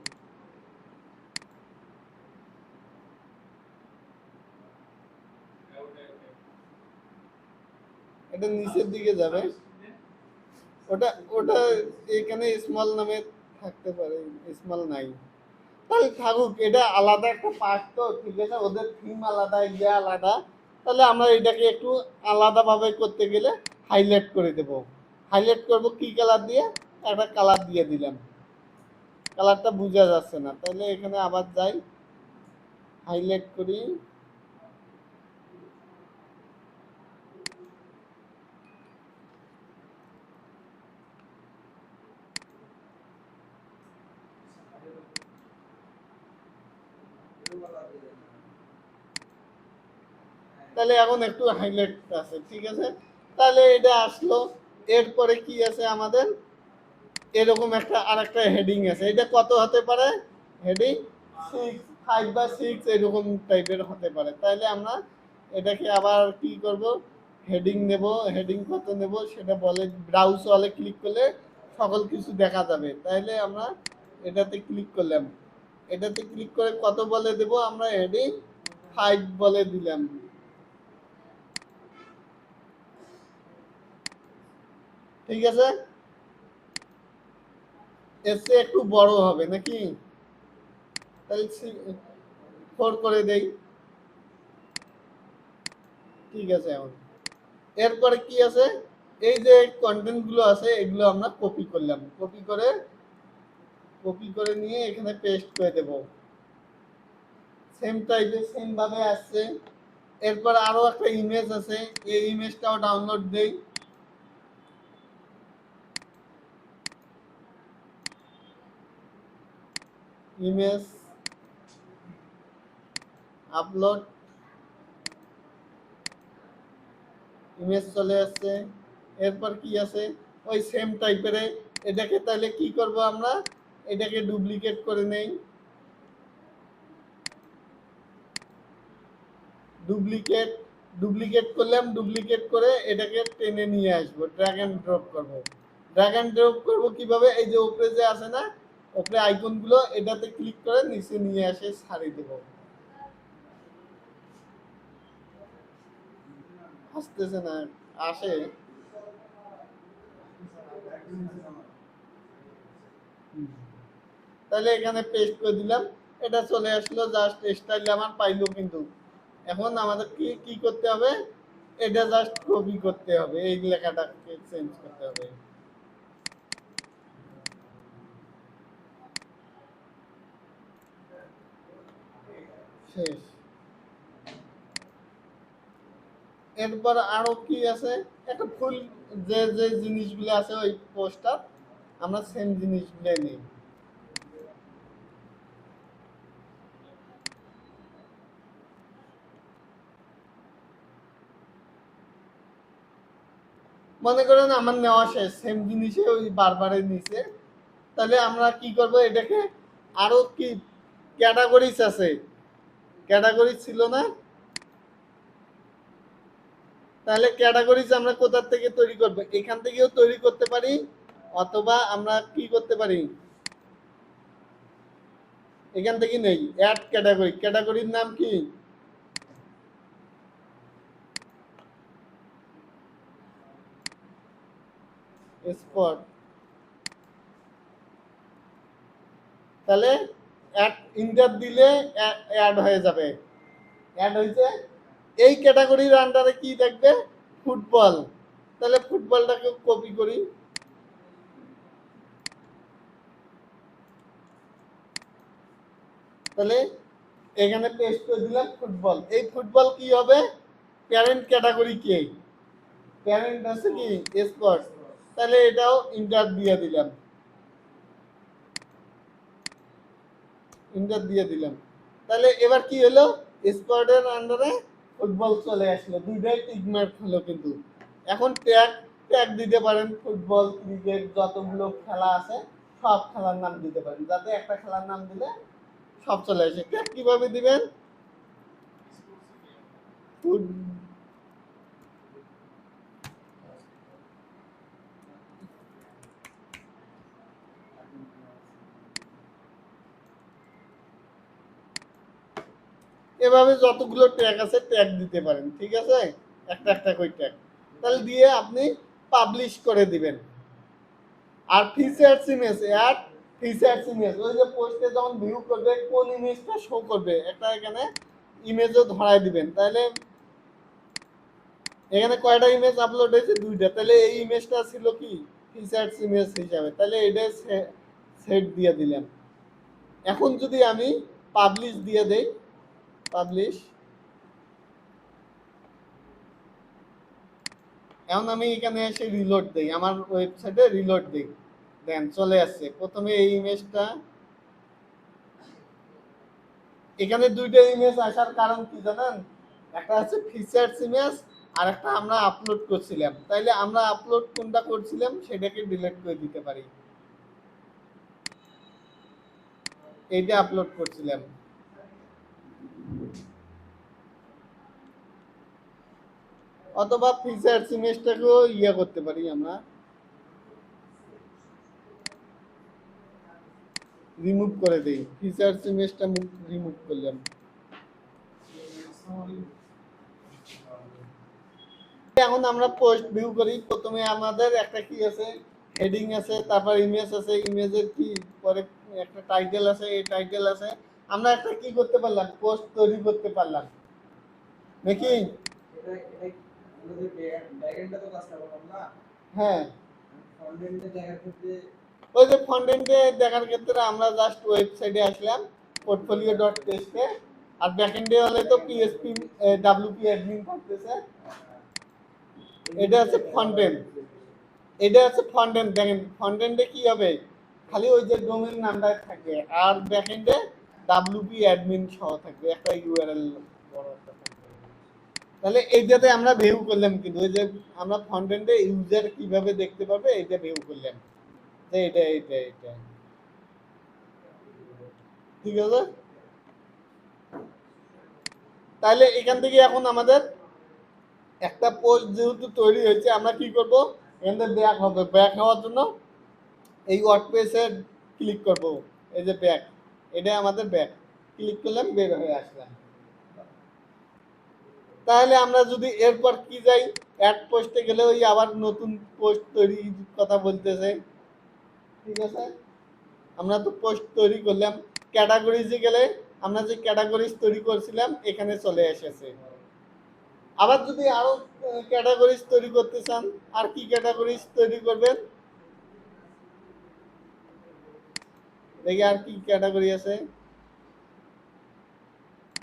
এটা নিচের দিকে যাবে, ওটা ওটা এখানে স্মল নামে থাকতে পারে, স্মল নাই। তাহলে থাকুক, এটা আলাদা একটা পার্ট তো, ঠিক আছে, ওদের থিম আলাদা, ইয়ে আলাদা। তাহলে আমরা এটাকে একটু আলাদাভাবে করতে গেলে হাইলাইট করে দেব। হাইলাইট করব কি কালার দিয়ে, একটা কালার দিয়ে দিলাম, কালারটা বোঝা যাচ্ছে না। তাহলে এখানে আবার যাই, হাইলাইট করি, এরকম দিয়ে দেন। তাহলে এখন একটু হাইলাইট আছে, ঠিক আছে। তাহলে এটা আসলো। এরপরে কি আছে আমাদের, এরকম একটা আরেকটা হেডিং আছে, এটা কত হতে পারে, হেডিং 6, 5 বা 6 এরকম টাইপের হতে পারে। তাহলে আমরা এটাকে আবার কি করব, হেডিং নেব, হেডিং কত নেব সেটা বলে, ব্রাউজ অলে ক্লিক করলে সকল কিছু দেখা যাবে। তাহলে আমরা এটাতে ক্লিক করলাম, এটাতে ক্লিক করে কত বলে দেব, আমরা হেডিং 5 বলে দিলাম, ঠিক আছে। এর চেয়ে একটু বড় হবে নাকি, তাহলে 4 করে দেই, ঠিক আছে। এখন এরপরে কি আছে, এই যে কন্টেন্ট গুলো আছে এগুলো আমরা কপি করে নিয়ে এখানে পেস্ট করে দেব, সেম টাইপের সেম ভাবে আসছে। এরপর আরো একটা ইমেজ আছে, এই ইমেজটাও ডাউনলোড দেই, ইমেজ আপলোড, ইমেজ চলে আসছে। এরপর কি আছে, ওই সেম টাইপের, এটাকে তাহলে কি করব আমরা, এটাকে ডুপ্লিকেট করে নেই, ডুপ্লিকেট ডুপ্লিকেট করলাম, ডুপ্লিকেট করে এটাকে টেনে নিয়ে আসবো, ড্র্যাগ এন্ড ড্রপ করব। ড্র্যাগ এন্ড ড্রপ করব কিভাবে, এই যে উপরে যে আছে না, উপরে আইকন গুলো, এটাতে ক্লিক করে নিচে নিয়ে এসে ছাড়িয়ে দেব। আসতেছে না, আসে। তাহলে এখানে পেস্ট করে দিলাম, এটা চলে আসলো, জাস্ট স্টাইল আমার পাইলো কিন্তু। এখন আমাদের কি কি করতে হবে, এটা জাস্ট কপি করতে হবে, এই লেখাটাকে চেঞ্জ করতে হবে, শেষ। এরপর আরো কি আছে, একটা ফুল যে যে জিনিসগুলো আছে ওই পোস্টার আমরা সেম জিনিসগুলো নিই। মনে করেন আমার নেওয়া শেষ, সেম জিনিসে ওই বারবারের নিচে, তাহলে আমরা কি করব, এটাকে আরো কি ক্যাটাগরিজ আছে, ক্যাটাগরি ছিল না, তাহলে ক্যাটাগরিজ আমরা কোথা থেকে তৈরি করব, এখান থেকেও তৈরি করতে পারি, অথবা আমরা কি করতে পারি, এখান থেকে নেই অ্যাড ক্যাটাগরি, ক্যাটাগরির নাম কি, স্পট, তাহলে অ্যাড ইন্টার দিলে অ্যাড হয়ে যাবে, অ্যাড হয়েছে। এই ক্যাটাগরির আন্ডারে কি থাকবে, ফুটবল, তাহলে ফুটবলটাকে কপি করি, তাহলে এখানে পেস্ট করে দিলাম ফুটবল। এই ফুটবল কি হবে, প্যারেন্ট ক্যাটাগরি কে, প্যারেন্ট আছে কি স্পট, তাহলে এটাও ইন্টার দিয়ে দিলাম, ইন্টার দিয়ে দিলাম। তাহলে এবার কি হলো, স্পটের আন্ডারে ফুটবল চলে আসলো, দুইটাই টিকমার্ক হলো। কিন্তু এখন ট্যাগ, ট্যাগ দিতে পারেন, ফুটবল ক্রিকেট যতগুলো খেলা আছে সব খেলার নাম দিতে পারেন, যাতে একটা খেলার নাম দিলে সব চলে আসে। ট্যাগ কিভাবে দিবেন, এভাবে যতগুলো ট্যাগ আছে ট্যাগ দিতে পারেন, ঠিক আছে, একটা একটা করে ট্যাগ, তাহলে দিয়ে আপনি পাবলিশ করে দিবেন। আর features image, add features image, ওই যে পোস্টে যখন ভিউ করবে কোন ইমেজটা শো করবে, একটা এখানে ইমেজও ধরায় দিবেন। তাহলে এখানে কয়টা ইমেজ আপলোড হয়েছে, দুইটা, তাহলে এই ইমেজটা ছিল কি ফিচার্স ইমেজ হিসাবে, তাহলে এটা সেট দিয়ে দিলাম। এখন যদি আমি পাবলিশ দিয়ে দেই, পাবলিশ, এখন আমি এখানে এসে রিলোড দেই, আমার ওয়েবসাইটে রিলোড দিই, দেন চলে আসছে। প্রথমে এই ইমেজটা, এখানে দুইটা ইমেজ আসার কারণ কি জানেন, একটা আছে ফিচার্স ইমেজ, আর একটা আমরা আপলোড করছিলাম, তাইলে আমরা আপলোড কোনটা করছিলাম সেটাকে ডিলিট করে দিতে পারি, এইটা আপলোড করছিলাম। অথবা ফিচার্স ইমেজটাকেও ইয়ে করতে পারি আমরা, রিমুভ করে দেই, ফিচার্স ইমেজটা রিমুভ করলাম। এখন আমরা পোস্ট ভিউ করি, প্রথমে আমাদের একটা কি আছে, হেডিং আছে, তারপর ইমেজ আছে, ইমেজের কি পরে একটা টাইটেল আছে, এই টাইটেল আছে, আমরা একটা কি করতে পারলাম, পোস্ট তৈরি করতে পারলাম নাকি, এটা এটা আমাদের ব্যাকএন্ডটা তো কাজ করলাম না, হ্যাঁ। ফ্রন্ট দেখার ক্ষেত্রে ওই যে ফ্রন্ট-এন্ডে দেখার ক্ষেত্রে আমরা জাস্ট ওয়েবসাইটে আসলাম পোর্টফোলিও ডট টেস্টে, আর ব্যাকএন্ডে হলে তো পিএসপি ডাব্লিউপি অ্যাডমিন থাকতেছে, এটা আছে ফ্রন্ট-এন্ড, এটা আছে ফ্রন্ট-এন্ড। দেখেন ফ্রন্ট-এন্ডে কি হবে, খালি ওই যে ডোমেইন নামটা থাকবে, আর ব্যাকএন্ডে ডাব্লিউপি অ্যাডমিন সহ থাকবে, একটা ইউআরএল বড় একটা থাকবে। তাহলে এইটাতে আমরা ভিউ করলাম, কিন্তু ওই যে আমরা ফ্রন্ট-এন্ডে ইউজার কিভাবে দেখতে পাবে এটা ভিউ করলাম, যে এটা এটা এটা, ঠিক আছে। তাহলে এখান থেকে এখন আমাদের একটা পোস্ট যেহেতু তৈরি হয়েছে, আমরা কি করব, এখান থেকে ব্যাক হবে, ব্যাক হওয়ার জন্য এই ওয়ার্ডপ্রেসে ক্লিক করব, এই যে ব্যাক, এটা আমাদের ব্যাক, ক্লিক করলাম বের হয়ে আসলাম। তাহলে আমরা যদি এরপর কি যাই, অ্যাড পোস্টে গেলে ওই আবার নতুন পোস্ট তৈরির কথা বলতেছে, ঠিক আছে, আমরা তো পোস্ট তৈরি করলাম। ক্যাটাগরিজে গেলে আমরা যে ক্যাটাগরিজ তৈরি করছিলাম এখানে চলে এসেছে। আবার যদি আরো ক্যাটাগরিজ তৈরি করতে চান, আর কি ক্যাটাগরিজ তৈরি করবেন, দেখি আর কি ক্যাটাগরি আছে,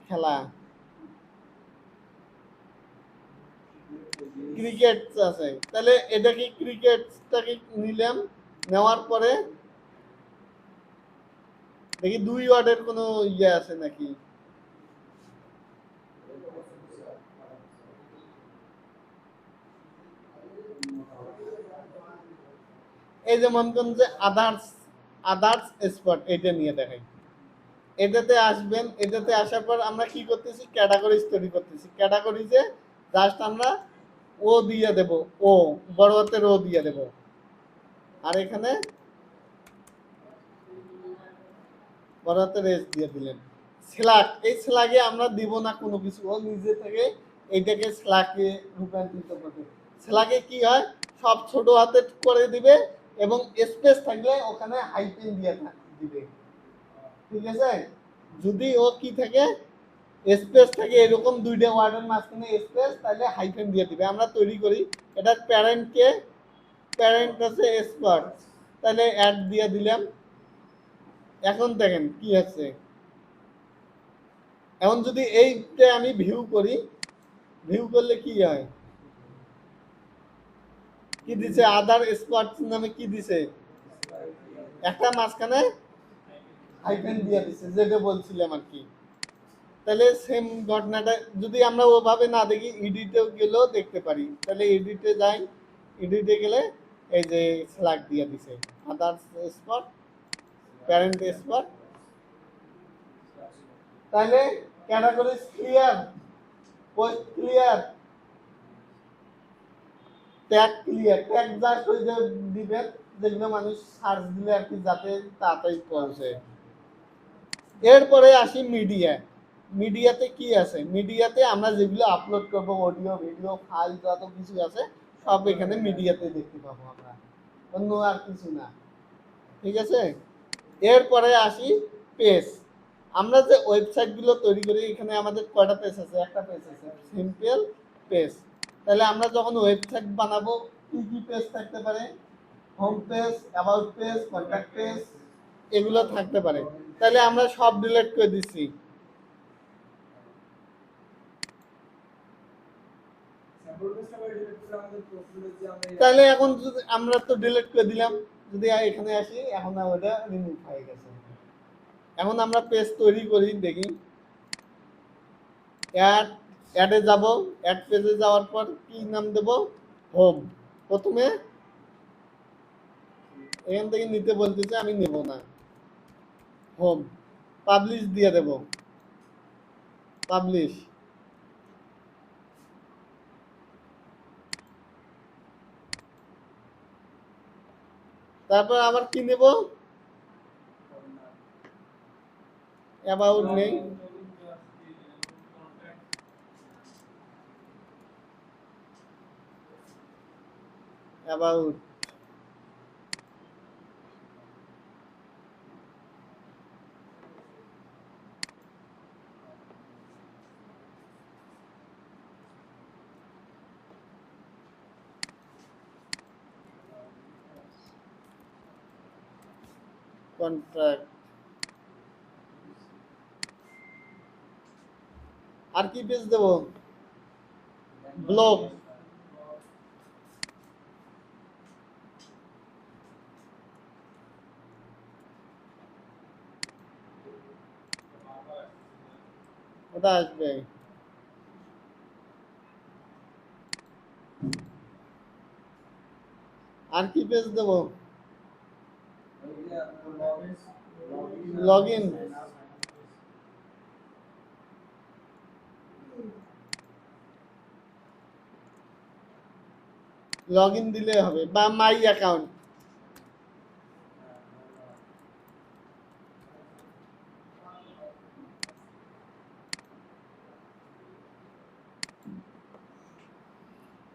খেলা, ক্রিকেট আছে, তাহলে এটা কি ক্রিকেটটাকে নিলাম, নেওয়ার পরে দেখি 2 ওয়ার্ডের কোনো ইয়ে আছে নাকি। এই যে মনে করেন যে আদার্স স্পট, এটা নিয়ে দেখাই। এটাতে আসবেন, এটাতে আসার পর আমরা কি করতেছি, ক্যাটাগরিজ তৈরি করতেছি। ক্যাটাগরিজে জাস্ট আমরা ও দিয়ে দেব, ও বড় হাতের ও দিয়ে দেব, আর এখানে বড় হাতের এস দিয়ে দিলেন। স্ল্যাক, এই স্ল্যাগে আমরা দিব না কোনো কিছু, ও নিজে থেকে এইটাকে স্ল্যাকে রূপান্তরিত করবে। স্ল্যাগে কি হয়, সব ছোট হাতে করে দিবে এবং স্পেস থাকলে ওখানে হাইফেন দিয়ে দিবে। ঠিক আছে, যদি ও কি থাকে স্পেস থাকে এরকম 2টা ওয়ার্ডের মাঝখানে স্পেস, তাহলে হাইফেন দিয়ে দিবে। আমরা তৈরি করি এটার প্যারেন্টকে, প্যারেন্ট আছে স্পট, তাহলে অ্যাড দিয়ে দিলাম। এখন দেখেন কি আছে, এখন যদি এইটা আমি ভিউ করি, ভিউ করলে কি হয়, কি দিছে, আদার স্পট নামে কি দিছে, একটা মাঝখানে হাইফেন দিয়ে দিছে, যেটা বলছিলাম আর কি। তাহলে সেম ঘটনাটা যদি আমরা ওভাবে না দেখি, এডিটে গেলেও দেখতে পারি। তাহলে এডিটে যাই, এডিটে গেলে এই যে স্ল্যাগ দিয়ে দিছে, আদার্স স্পট, প্যারেন্ট স্পট। তাহলে categories clear, post clear, tag clear. Tag just ওই যে দিবেন যেগুলো মানুষ সার্চ দিলে আর কি, যাতে তাড়াতাড়ি পৌঁছে। এরপরে আসি মিডিয়া। মিডিয়াতে কি আছে, মিডিয়াতে আমরা যেগুলো আপলোড করব, অডিও ভিডিও ফাইল যত কিছু আছে সব এখানে মিডিয়াতে দেখতে পাবো আমরা, অন্য আর কিছু না। ঠিক আছে, এরপরে আসি পেজ। আমরা যে ওয়েবসাইটগুলো তৈরি করি, এখানে আমাদের কয়টা পেজ আছে, একটা পেজ আছে, সিম্পল পেজ। তাহলে আমরা যখন ওয়েবসাইট বানাবো কি কি পেজ থাকতে পারে, home page, about page, contact page, এগুলো থাকতে পারে। তাহলে আমরা সব ডিলিট করে দিচ্ছি। তাহলে এখন যদি আমরা তো ডিলিট করে দিলাম, যদি এখানে আসি, এখন ওটা রিমুভ হয়ে গেছে। এখন আমরা পেজ তৈরি করি, দেখি অ্যাডে যাব, অ্যাড পেজে যাওয়ার পর কি নাম দেব, হোম। প্রথমে এখান থেকে নিতে বলতেছে, আমি নেব না, হোম। পাবলিশ দিয়ে দেব, পাবলিশ। তারপর আবার কি নেব, অ্যাবাউট নেই, অ্যাবাউট। কন্ট্রাক্ট। আর কি পেজ দেব, ব্লগ। ওটা আসবে। আর কি পেজ দেব, লগ ইন। লগ ইন দিলে হবে, বা মাই অ্যাকাউন্ট।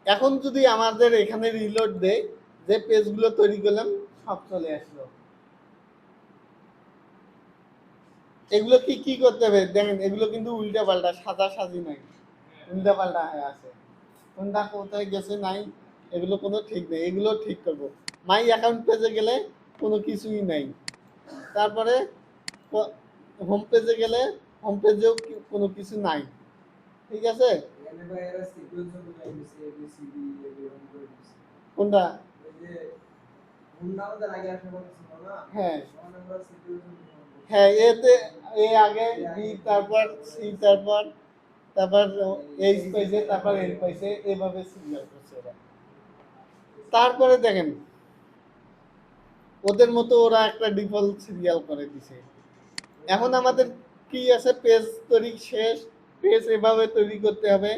এখন যদি আমাদের এখানে রিলোড দেয়, যে পেজগুলো তৈরি করলাম সব চলে আসলো। এগুলো কি কি করতে হবে দেখেন, এগুলো কিন্তু উল্টা পাল্টা, সাদা সাজি নাই, উল্টা পাল্টা হয়ে আছে, কোনটা কোথায় গেছে নাই, এগুলো কোনো ঠিক নেই। এগুলো ঠিক করবো। মাই অ্যাকাউন্ট পেজে গেলে কোনো কিছুই নাই। তারপরে হোম পেজে গেলে হোম পেজেও কোনো কিছু নাই। ঠিক আছে, এনে ভাই এরা সিকোয়েন্স অনুযায়ী দিছে এবিসিডি এরকম করে দিছে। কোনটা? এই যে হুন্ডা আমাদের আগে আসা কথা ছিল না, হ্যাঁ তখন আমরা সিকোয়েন্স অনুযায়ী করছি। হ্যাঁ, এতে এ আগে বি, তারপর সি, তারপর এইচ পাইছে, তারপর এল পাইছে, এভাবে সিরিয়াল করছে ওরা। তারপরে দেখেন ওদের মতো ওরা একটা ডিফল্ট সিরিয়াল করে দিছে। এখন আমাদের কি আছে, পেজ তৈরি শেষ, পেজ এভাবে তৈরি করতে হবে।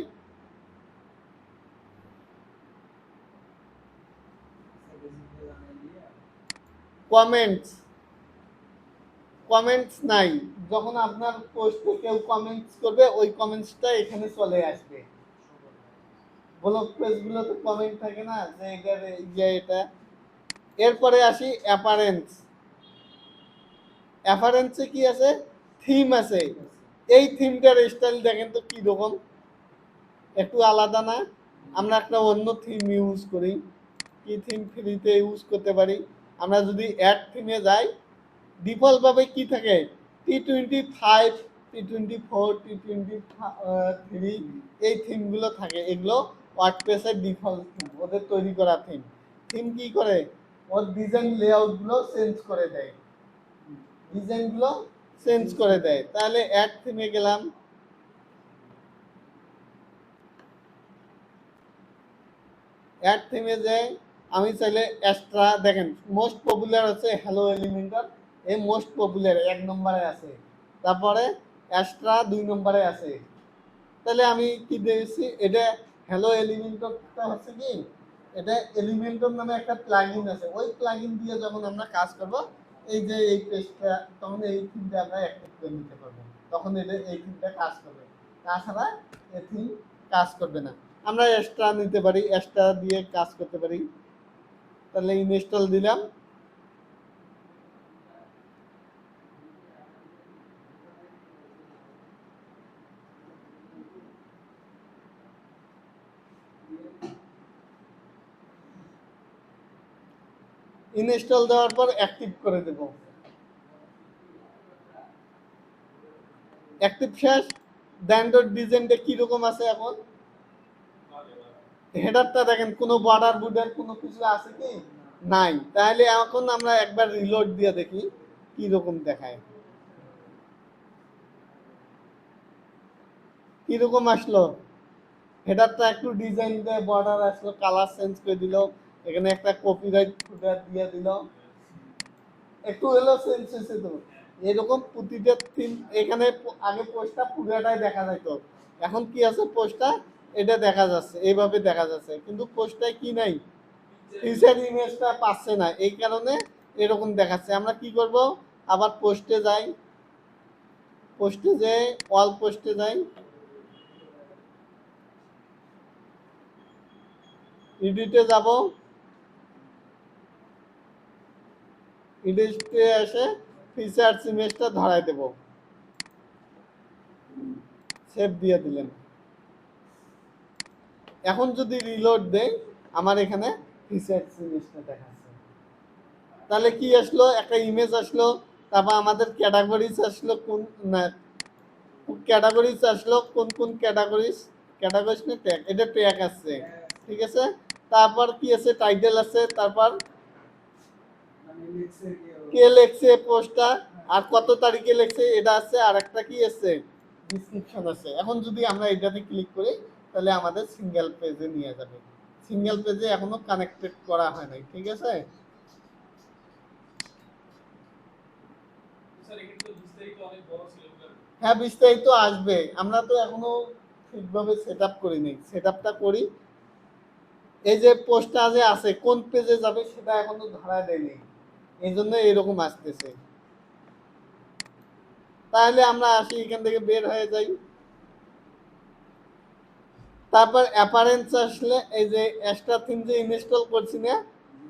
বেসিক্যালি জানাই দিয়ে কমেন্টস, কমেন্টস নাই। যখন আপনার পোস্টে কেউ কমেন্টস করবে ওই কমেন্টসটা এখানে চলে আসবে। ব্লগ পেজগুলোতে কমেন্ট থাকে না যে এটার ইয়ে এটা। এরপরে আসি অ্যাপারেন্স। অ্যাপারেন্সে কি আছে, থিম আছে। এই থিমটার স্টাইল দেখেন তো কি রকম, একটু আলাদা না? আমরা একটা অন্য থিম ইউজ করি, কি থিম ফ্রিতে ইউজ করতে পারি। আমরা যদি অ্যাড থিমে যাই, ডিফল্টভাবে কি থাকে, T25, T24, T23, এই থিমগুলো থাকে। এগুলো ওয়ার্ডপ্রেসের ডিফল্ট থিম, ওদের তৈরি করা থিম। থিম কি করে, ওর ডিজাইন লেআউটগুলো চেঞ্জ করে দেয়, ডিজাইনগুলো চেঞ্জ করে দেয়। তাহলে অ্যাড থিমে গেলাম, অ্যাড থিমে যে আমি চাইলে এক্সট্রা, দেখেন মোস্ট পপুলার আছে হ্যালো এলিমেন্টার, এই মোস্ট পপুলার 1 নম্বরে আছে, তারপরে এক্সট্রা 2 নম্বরে আছে। তাহলে আমি কি দিয়েছি, এটা হ্যালো এলিমেন্টরটা হচ্ছে কি, এটা এলিমেন্টর নামে একটা প্লাগইন আছে, ওই প্লাগইন দিয়ে যখন আমরা কাজ করব, এই যে এই পেজটা, তখন এই থিমটা আমরা অ্যাক্টিভ করে নিতে পারবো, তখন এটা এই থিমটা কাজ করবে। তাছাড়া এই থিম কাজ করবে না। আমরা এক্সট্রা নিতে পারি, এক্সট্রা দিয়ে কাজ করতে পারি। তাহলে ইনস্টল দিলাম, ইনস্টল দেওয়ার পর অ্যাক্টিভ করে দেব। অ্যাক্টিভ শেষ। ব্যান্ডের ডিজাইনটা কিরকম আছে এখন, হেডারটা দেখেন কোনো বর্ডার বুডার কোনো কিছু আছে কি, নাই। তাহলে এখন আমরা একবার রিলোড দিয়ে দেখি কি রকম দেখায়, কি রকম আসলো। হেডারটা একটু ডিজাইন দিয়ে বর্ডার আসলো, কালার চেঞ্জ করে দিল, এখানে একটা কপিরাইট ফুটার দিয়ে দিল, একটু হলো চেঞ্জ হয়েছে। তো এরকম প্রতিটা থিম, এখানে আগে পোস্টটা পুরোটাই দেখা যেত, এখন কি আছে, পোস্টটা এটা দেখা যাচ্ছে, এইভাবে দেখা যাচ্ছে, কিন্তু পোস্টটায় কি নাই, ফিচার ইমেজটা পাচ্ছে না, এই কারণে এরকম দেখাচ্ছে। আমরা কি করব, আবার পোস্টে যাই, পোস্টে যে অল পোস্টে যাই, এডিটে যাব, এডিটে এসে ফিচার্স ইমেজটা ধরাই দেব, সেভ দিয়ে দিলেন। এখন যদি রিলোড দেই, আমার এখানে ফিচার্স ইমেজটা দেখাচ্ছে। তাহলে কি আসলো, একটা ইমেজ আসলো, তারপর আমাদের ক্যাটাগরিজ আসলো, কোন না ক্যাটাগরিজ আসলো, কোন কোন ক্যাটাগরিজ, ক্যাটাগরিজ না ট্যাগ, এটা ট্যাগ আসছে, ঠিক আছে। তারপর কি আছে, টাইটেল আছে, তারপর মানে লিখছে কে লেখছে পোস্টটা, আর কত তারিখে লেখছে এটা আছে, আর একটা কি আছে, ডিসক্রিপশন আছে। এখন যদি আমরা এটাতে ক্লিক করি, তাহলে আমাদের সিঙ্গেল পেজে নিয়ে যাবে। সিঙ্গেল পেজে এখনো কানেক্টেড করা হয় নাই, ঠিক আছে। হ্যাঁ, বিস্তারিত আসবে, আমরা তো এখনো ঠিকভাবে সেট আপ করিনি, সেট আপটা করি। এই যে পোস্টটা যে আছে কোন পেজে যাবে সেটা এখনো ধরা দেয়নি, এই জন্য এরকম আসতেছে। তাহলে আমরা আসি, এখান থেকে বের হয়ে যাই। তারপর অ্যাপারেন্স আসলে, এই যে এক্সট্রা থিম যে ইনস্টল করছি না,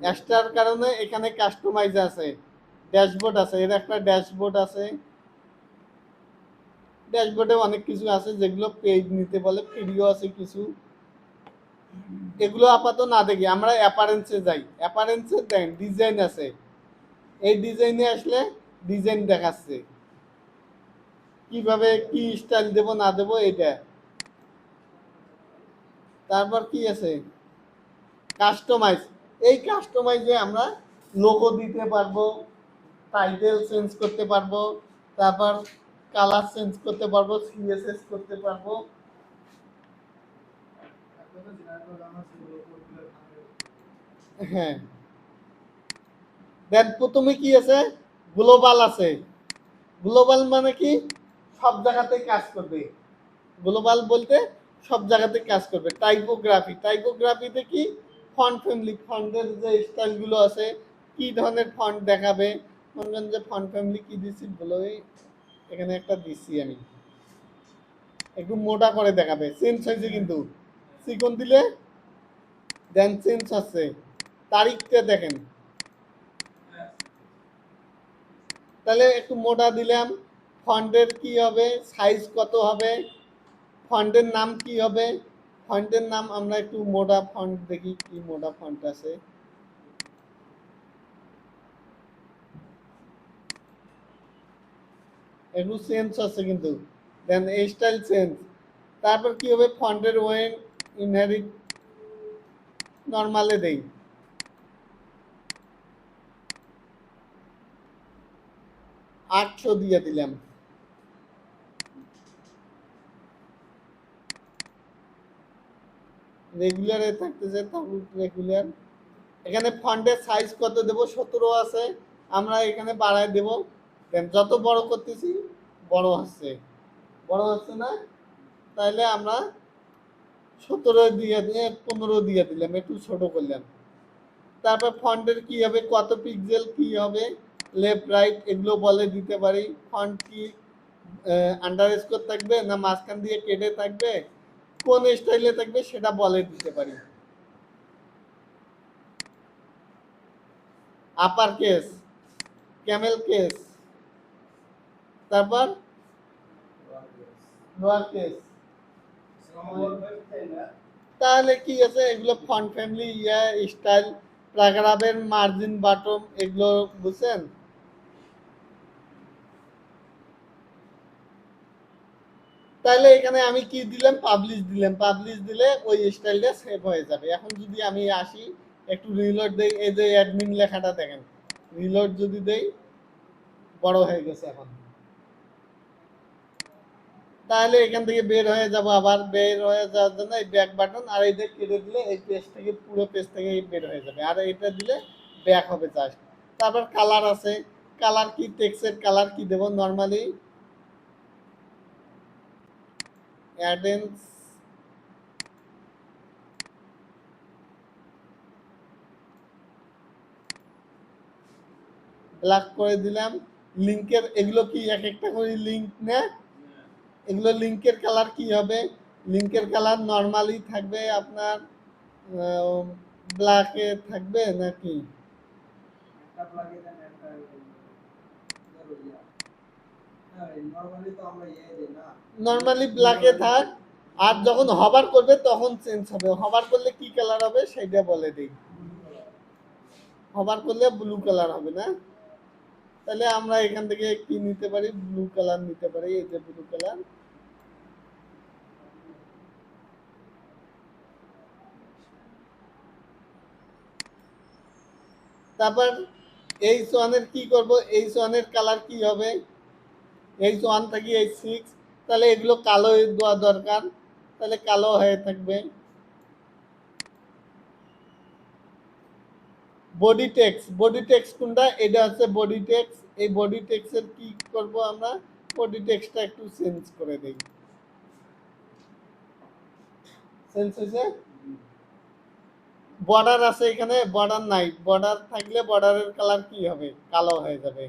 এক্সট্রার কারণে এখানে কাস্টমাইজ আছে, ড্যাশবোর্ড আছে, এর একটা ড্যাশবোর্ড আছে। ড্যাশবোর্ডে অনেক কিছু আছে যেগুলো পেজ নিতে বলে, ফ্রিও আছে কিছু। এগুলো আপাতত না দেখি, আমরা অ্যাপারেন্সে যাই। অ্যাপারেন্সে দেন ডিজাইন আছে, এই ডিজাইনে আসলে ডিজাইন দেখাচ্ছে, কিভাবে কি স্টাইল দেব না দেব, এটা তারপর কি আছে কাস্টমাইজ। এই কাস্টমাইজে আমরা লোগো দিতে পারবো, টাইটেল চেঞ্জ করতে পারবো, তারপর কালার চেঞ্জ করতে পারবো, সিএসএস করতে পারবো। হ্যাঁ, দেন প্রথমে কি আছে গ্লোবাল আছে। গ্লোবাল মানে কি সব জায়গাতে কাজ করবে। গ্লোবাল বলতে সব জায়গাতে কাজ করবে। টাইপোগ্রাফি, টাইপোগ্রাফিতে কি ফন্ট ফ্যামিলি, ফন্টের যে স্টাইলগুলো আছে, কি ধরনের ফন্ট দেখাবে, মনে করেন যে ফন্ট ফ্যামিলি কি দিচ্ছি বলো, এখানে একটা দিচ্ছি আমি, একটু মোটা করে দেখাবে, চেঞ্জ হয়েছে কিন্তু, চিকন দিলে দেন চেঞ্জ আছে। তারিখটা দেখেন, তাহলে একটু মোটা দিলাম, ফন্টের কি হবে, সাইজ কত হবে, ফন্টের নাম কি হবে, ফন্টের নাম আমরা একটু মোটা ফন্ট দেখি, কি মোটা ফন্ট আছে। একটু চেঞ্জ আছে কিন্তু, দেন স্টাইল চেঞ্জ। তারপর কি হবে ফন্টের ওয়েন ইনহেরিট নর্মালে দেই, আটশো দিয়ে দিলাম। রেগুলারে থাকতেছে, থাকুক রেগুলার। এখানে ফন্টের সাইজ কত দেব, 17 আছে, আমরা এখানে বাড়ায় দেব। দেন যত বড় করতেছি বড় হচ্ছে, বড় হচ্ছে না, তাইলে আমরা 17 দিয়ে 15 দিয়ে দিলাম, একটু ছোট করলাম। তারপর ফন্টের কি হবে, কত পিক্সেল কি হবে, লেফট রাইট এগুলো বলে দিতে পারি। ফন্ট কি আন্ডারস্কোর থাকবে না মাঝখান দিয়ে কেটে থাকবে, কোন স্টাইলে থাকবে সেটা বলে দিতে পারি। আপার কেস, ক্যামেল কেস, তারপর লোয়ার কেস। তাহলে কি আছে, এগুলো ফন্ট ফ্যামিলি, স্টাইল, প্যারাগ্রাফের মার্জিন বাটন, এগুলো বুঝছেন। তাহলে এখানে আমি কি দিলাম, পাবলিশ দিলাম, পাবলিশ দিলে ওই স্টাইলটা সেভ হয়ে যাবে। এখন যদি আমি আসি একটু রিলোড দেই, এই যে অ্যাডমিন লেখাটা দেখেন, রিলোড যদি দেই বড় হয়ে গেছে এখন। তাহলে এখান থেকে বের হয়ে যাব, আবার বের হয়ে যাওয়ার জন্য এই ব্যাক বাটন, আর এই যে কেটে দিলে এই পেজ থেকে, পুরো পেজ থেকে বের হয়ে যাবে, আর এটা দিলে ব্যাক হবে জাস্ট। তারপর কালার আছে, কালার কি টেক্সটের কালার কি দেব, নরমালি অ্যাডেন্স ব্ল্যাক করে দিলাম। লিংকের এগুলো কি এক একটা করে লিংক না, এগুলো লিংকের কালার কি হবে, লিংকের কালার নরমালি থাকবে আপনার ব্ল্যাকে থাকবে নাকি, একটা প্লাগে দেন, একটা নরমালি তো আমরা দেই না, নরমালি ব্ল্যাকে থাক। আর যখন হবার করবে তখন চেঞ্জ হবে, হবার করলে কি কালার হবে সেটা বলে দিই। হবার করলে ব্লু কালার হবে না, তাহলে আমরা এখান থেকে কি নিতে পারি, ব্লু কালার নিতে পারি, এই যে ব্লু কালার। তারপর H1 এর কি করব, H1 এর কালার কি হবে, H1 থেকে H6, তাহলে এগুলো কালো দেওয়া দরকার, তাহলে কালো হয়ে থাকবে। বডি টেক্সট, বডি টেক্সট কোনটা, এটা হচ্ছে বডি টেক্সট। এই বডি টেক্সটের কি করব আমরা, বডি টেক্সটটা একটু চেঞ্জ করে দেই, চেঞ্জ হয়েছে। বর্ডার আছে এখানে, বর্ডার নাই, বর্ডার থাকলে বর্ডারের কালার কি হবে, কালো হয়ে যাবে।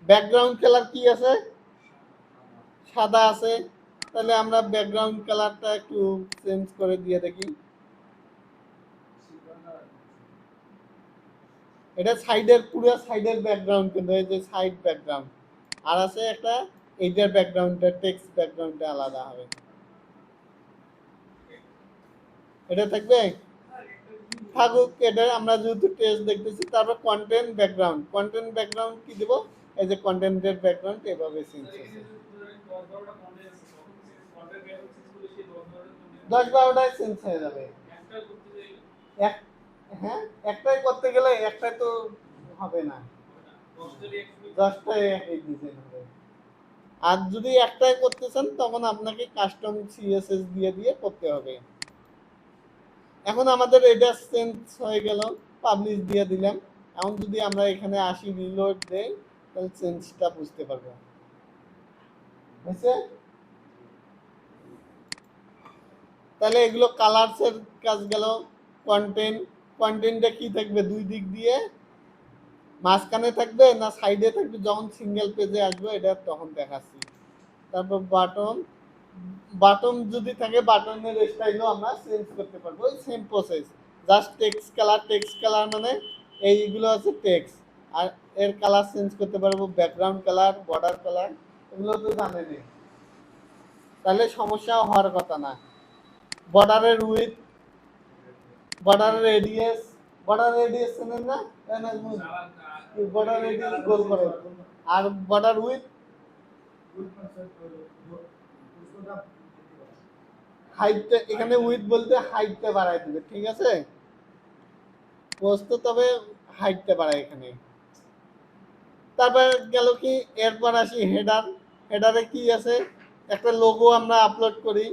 ব্যাকগ্রাউন্ড কালার কি আছে, সাদা আছে, তাহলে আমরা ব্যাকগ্রাউন্ড কালারটা একটু চেঞ্জ করে দিয়ে দেখি। এটা সাইডের, পুরো সাইডের ব্যাকগ্রাউন্ড, কিন্তু এই যে সাইড ব্যাকগ্রাউন্ড, আর আছে একটা এইটার ব্যাকগ্রাউন্ডটা, টেক্সট ব্যাকগ্রাউন্ডটা আলাদা হবে, এটা থাকবে, থাকুক। এটা আমরা যেহেতু টেক্সট দেখতেছি। তারপর কন্টেন্ট ব্যাকগ্রাউন্ড, কন্টেন্ট ব্যাকগ্রাউন্ড কি দেব, এই যে কন্টেন্টের ব্যাকগ্রাউন্ড এভাবে চেঞ্জ হবে। 10-12টায় চেঞ্জ হয়ে যাবে। এক হ্যাঁ, একটাই করতে গেলে একটাই তো হবে না, 10টায় একই ডিজাইন হবে। আর যদি একটাই করতে চান তখন আপনাকে কাস্টম সিএসএস দিয়ে দিয়ে করতে হবে। এখন আমাদের এটা চেঞ্জ হয়ে গেল, পাবলিশ দিয়ে দিলাম। এখন যদি আমরা এখানে আসি রিলোড দেই তাহলে চেঞ্জটা বুঝতে পারবো। বুঝছে? তাহলে এগুলো কালারসের কাজ গেল। কন্টেন্ট, কন্টেন্টটা কি থাকবে দুই দিক দিয়ে, মাঝখানে থাকবে না সাইডে থাকবে, যখন সিঙ্গেল পেজে আসবে এটা তখন দেখাচ্ছি। তারপর বাটন, বাটন যদি থাকে বাটনের স্টাইলও আমরা চেঞ্জ করতে পারবো, ওই same process. Just text colour, text colour মানে এইগুলো আছে টেক্সট, আর এর কালার চেঞ্জ করতে পারবো, ব্যাকগ্রাউন্ড কালার, বর্ডার কালার, এগুলো তো জানেনই। তাহলে সমস্যা হওয়ার কথা না। বর্ডারের উইথ, বর্ডারের রেডিয়াস, বর্ডার রেডিয়াস চেনেন না? বর্ডার রেডিয়াস গোল করে, আর বর্ডার উইথ হাইটটা, এখানে উইথ বলতে হাইটটা বাড়ায় দিবে, ঠিক আছে? পোস্ট তবে হাইটটা বাড়ায় এখানে। তারপর গেল কি, এরপর আসি হেডার। হেডারে কি আছে, একটা লোগো আমরা আপলোড করি,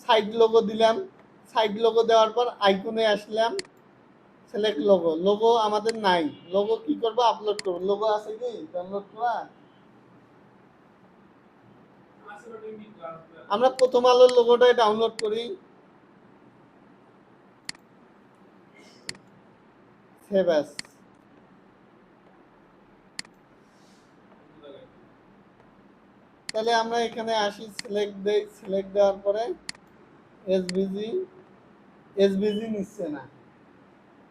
সাইড লোগো দিলাম। সাইড লোগো দেওয়ার পর আইকনে আসলাম, সিলেক্ট লোগো। লোগো আমাদের নাই, লোগো কি করব, আপলোড করব। লোগো আছে কি ডাউনলোড করা? আমরা প্রথম আলোর লোগোটাই ডাউনলোড করি, সেভ অ্যাজ। তাহলে আমরা এখানে আসি, সিলেক্ট দেই, সিলেক্ট দেওয়ার পরে এসভিজি, এসভিজি নিচ্ছে না।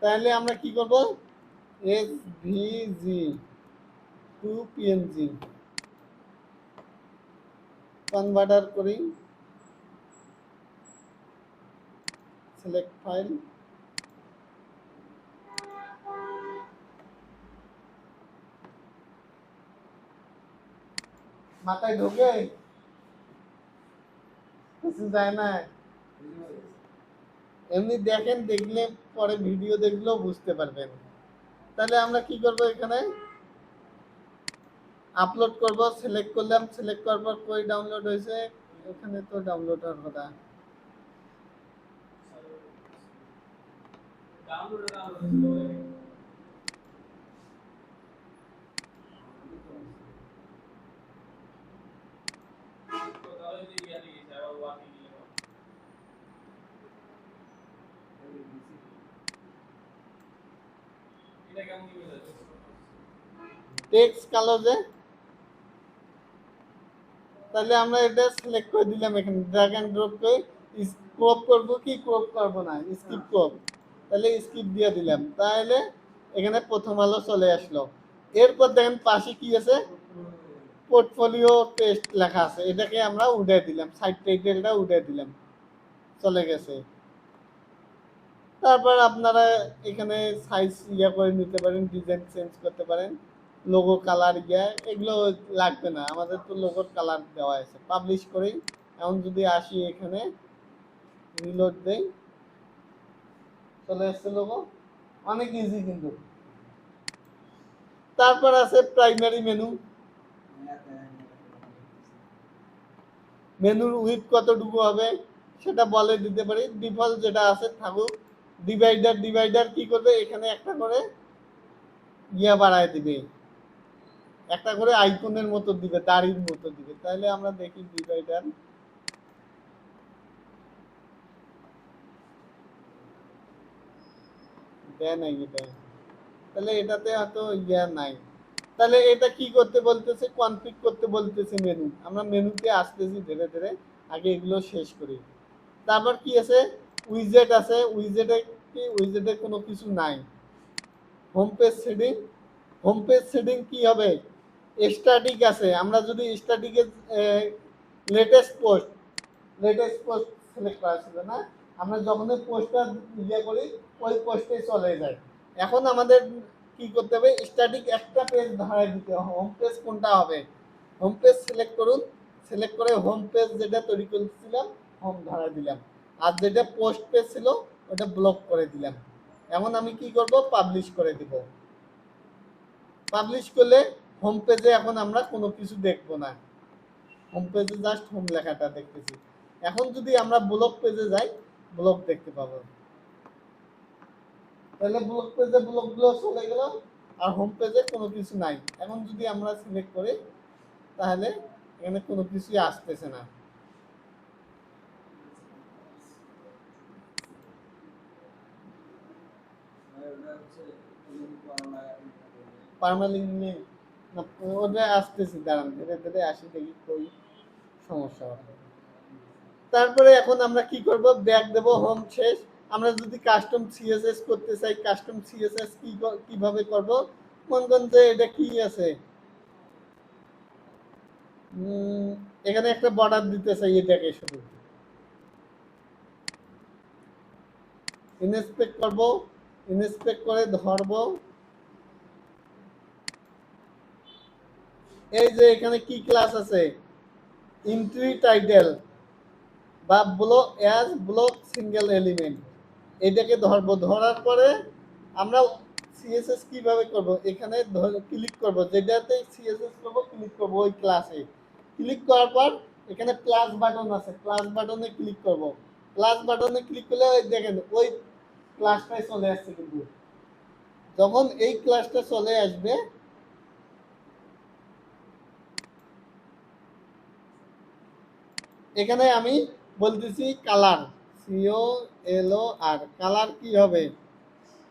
তাহলে আমরা কি করব, এসভিজি টু পিএনজি কনভার্টার করি, সিলেক্ট ফাইল, মাথায় ঢোকে কিছু যায় না। এমনি দেখেন, দেখলে পরে ভিডিও দেখলেও বুঝতে পারবেন। তাহলে আমরা কি করব, এখানে আপলোড করব, সিলেক্ট করলাম, সিলেক্ট করার পর কই ডাউনলোড হয়েছে, এখানে তো ডাউনলোড হওয়ার কথা। টেক্সট কালো যে, তাহলে আমরা এটা সিলেক্ট করে দিলাম, এখানে ড্র্যাগ এন্ড ড্রপ করে ক্রপ করব কি ক্রপ করব না, স্কিপ ক্রপ, তাহলে স্কিপ দিয়ে দিলাম। তাহলে এখানে প্রথম আলো চলে আসলো। এরপর দেখেন পাশে কি আছে, পোর্টফোলিও টেস্ট লেখা আছে, এটাকে আমরা উঠে দিলাম, সাইড টাইটেলটা উঠে দিলাম, চলে গেছে। তারপর আপনারা এখানে সাইজ ইয়া করে নিতে পারেন, ডিজাইন চেঞ্জ করতে পারেন, লোগো কালার ইয়া এগুলো লাগবে না, আমাদের তো লোগোর কালার দেওয়া আছে। পাবলিশ করি। এখন যদি আসি এখানে রিলোড দেই, চলে এসছে লোগো, অনেক ইজি কিন্তু। তারপর আছে প্রাইমারি মেনু, মেনুর উইথ কতটুকু হবে সেটা বলে দিতে পারি, ডিফল্ট যেটা আছে থাকুক। ডিভাইডার, ডিভাইডার কি করবে, এখানে একটা করে ইয়া বাড়ায় দিবে, একটা করে আইকনের মতো দিবে, দাড়ির মতো দিবে। তাহলে আমরা দেখি ডিভাইডার, দেয় নাই এটা, তাহলে এটাতে হয়তো ইয়া নাই। তাহলে এটা কি করতে বলতেছে, কনফিগ করতে বলতেছে মেনু। আমরা মেনুতে আসতেছি ধীরে ধীরে, আগে এগুলো শেষ করি। তারপর কি আছে, উইজেট আছে, উইজেটে কি, উইজেটে কোনো কিছু নাই। Home page setting, home page setting কি হবে, স্ট্যাটিক আছে। আমরা যদি স্ট্যাটিকে latest post, latest post select করা ছিল না, আমরা যখনই পোস্টটা ইয়ে করি ওই পোস্টে চলে যায়। এখন আমাদের কি করতে হবে, স্ট্যাটিক একটা পেজ ধরাই দিতে হবে, হোম পেজ কোনটা হবে। হোম পেজ সিলেক্ট করুন, সিলেক্ট করে হোম পেজ যেটা তৈরি করেছিলাম হোম ধরাই দিলাম। আর যেটা পোস্ট পেজ ছিল ওটা ব্লক করে দিলাম। এখন আমি কি করব, পাবলিশ করে দিব। পাবলিশ করলে হোম পেজে এখন আমরা কোনো কিছু দেখব না, হোম পেজে জাস্ট হোম লেখাটা দেখতেছি। এখন যদি আমরা ব্লগ পেজে যাই, ব্লগ দেখতে পাবো। তাহলে ব্লগ পেজে ব্লগগুলো চলে গেল, আর হোম পেজে কোনো কিছু নাই। এখন যদি আমরা সিলেক্ট করি তাহলে এখানে কোনো কিছুই আসতেছে না। পার্মালিঙ্ক না, ওটা আসতেছে, দাঁড়ান ধীরে ধীরে আসি, দেখি কই সমস্যা হবে। তারপরে এখন আমরা কি করব, ব্যাক দেব, হোম শেষ। আমরা যদি কাস্টম সিএসএস করতে চাই, কাস্টম সিএসএস কিভাবে করব, মনে করেন যে এটা কি আছে, এখানে একটা বর্ডার দিতে চাই, এটাকে শুধু ইনস্পেক্ট করব, ইনস্পেক্ট করে ধরব। এই যে এখানে কি ক্লাস আছে, এন্ট্রি টাইটেল বা block as block single element, এটাকে ধরবো। ধরার পরে আমরা সিএসএস কিভাবে করব, এখানে ক্লিক করব, যেটাতে সিএসএস করব ক্লিক করব ওই ক্লাসে। ক্লিক করার পর এখানে প্লাস বাটন আছে, প্লাস বাটনে ক্লিক করব। প্লাস বাটনে ক্লিক করলে ওই দেখেন ওই ক্লাসটাই চলে আসছে। কিন্তু যখন এই ক্লাসটা চলে আসবে, এখানে আমি বলতেছি কালার, সিও এলও আর কালার কি হবে,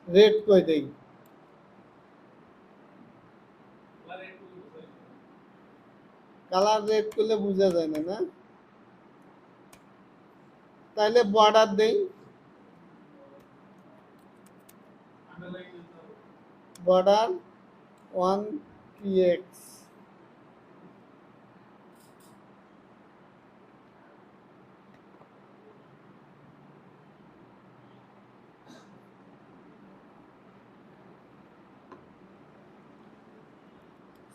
রেড করে দেই। কালার রেড করলে বোঝা যায় না, না? তাহলে বর্ডার দেই, বর্ডার 1px।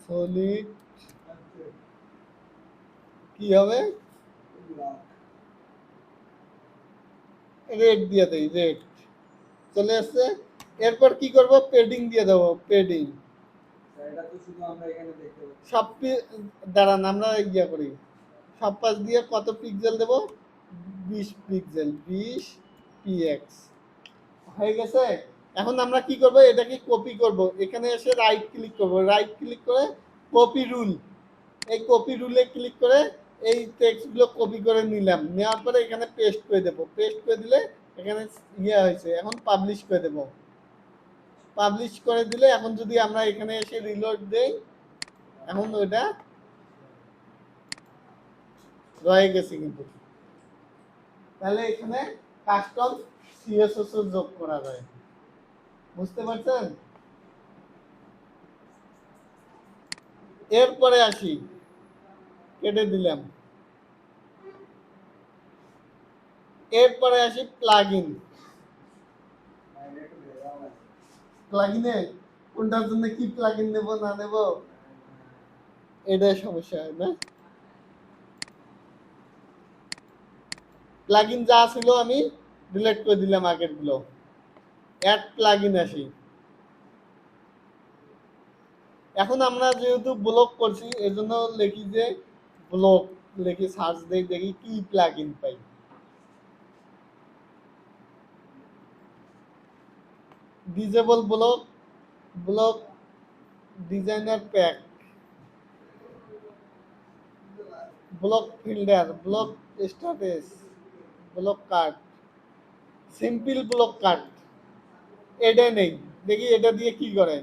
সলিড কি হবে, রেড দিয়ে দেই, রেড চলে আসছে। এরপর কি করব, পেডিং দিয়ে দেবো, পেডিং। এটা তো শুধু আমরা এখানে দেখতে পাচ্ছি। সব দাঁড়ান আমরা ইয়া করি, সব পাশ দিয়ে কত পিক্সেল দেব, 20 পিক্সেল, 20 পিএক্স হয়ে গেছে। এখন আমরা কি করব, এটাকে কপি করব। এখানে এসে রাইট ক্লিক করব, রাইট ক্লিক করে কপি রুল, এই কপি রুলে ক্লিক করে এই টেক্সটগুলো কপি করে নিলাম। নেওয়ার পরে এখানে পেস্ট করে দেব, পেস্ট করে দিলে এখানে ইয়ে হয়েছে। এখন পাবলিশ করে দেব, পাবলিশ করে দিলে এখন যদি আমরা এখানে এসে রিলোড দেই, এখন ওইটা রয়ে গেছে। কিন্তু তাহলে এখানে কাস্টম সিএসএস যোগ করা যায়, বুঝতে পারছেন? এরপরে আসি, কেটে দিলাম। এরপরে আসি প্লাগইন। প্লাগইনে কোনটার জন্য কি প্লাগইন নেব না নেব, এটাই সমস্যা হয় না? প্লাগইন যা ছিল আমি ডিলিট করে দিলাম আগের গুলো। অ্যাড প্লাগইন আসি। এখন আমরা যেহেতু ব্লক করছি এজন্য লিখি যে ব্লক, লিখি সার্চ দেই, দেখি কি প্লাগইন পাই। Disable block, block designer pack, block filter, block status, block cut, simple block cut, এটা নেই। দেখি এটা দিয়ে কি করে।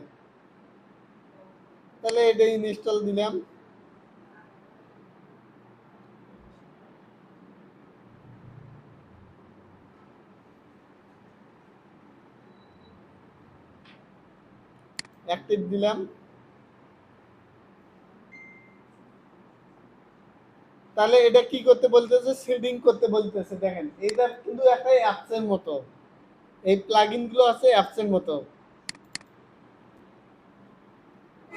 তাহলে এটা ইনস্টল দিলাম। অ্যাক্টিভ দিলাম। তাহলে এটা কি করতে বলতেছে, শেডিং করতে বলতেছে। দেখেন এটা কিন্তু একটা অ্যাপসের মতো, এই প্লাগইন গুলো আছে অ্যাপসের মতো।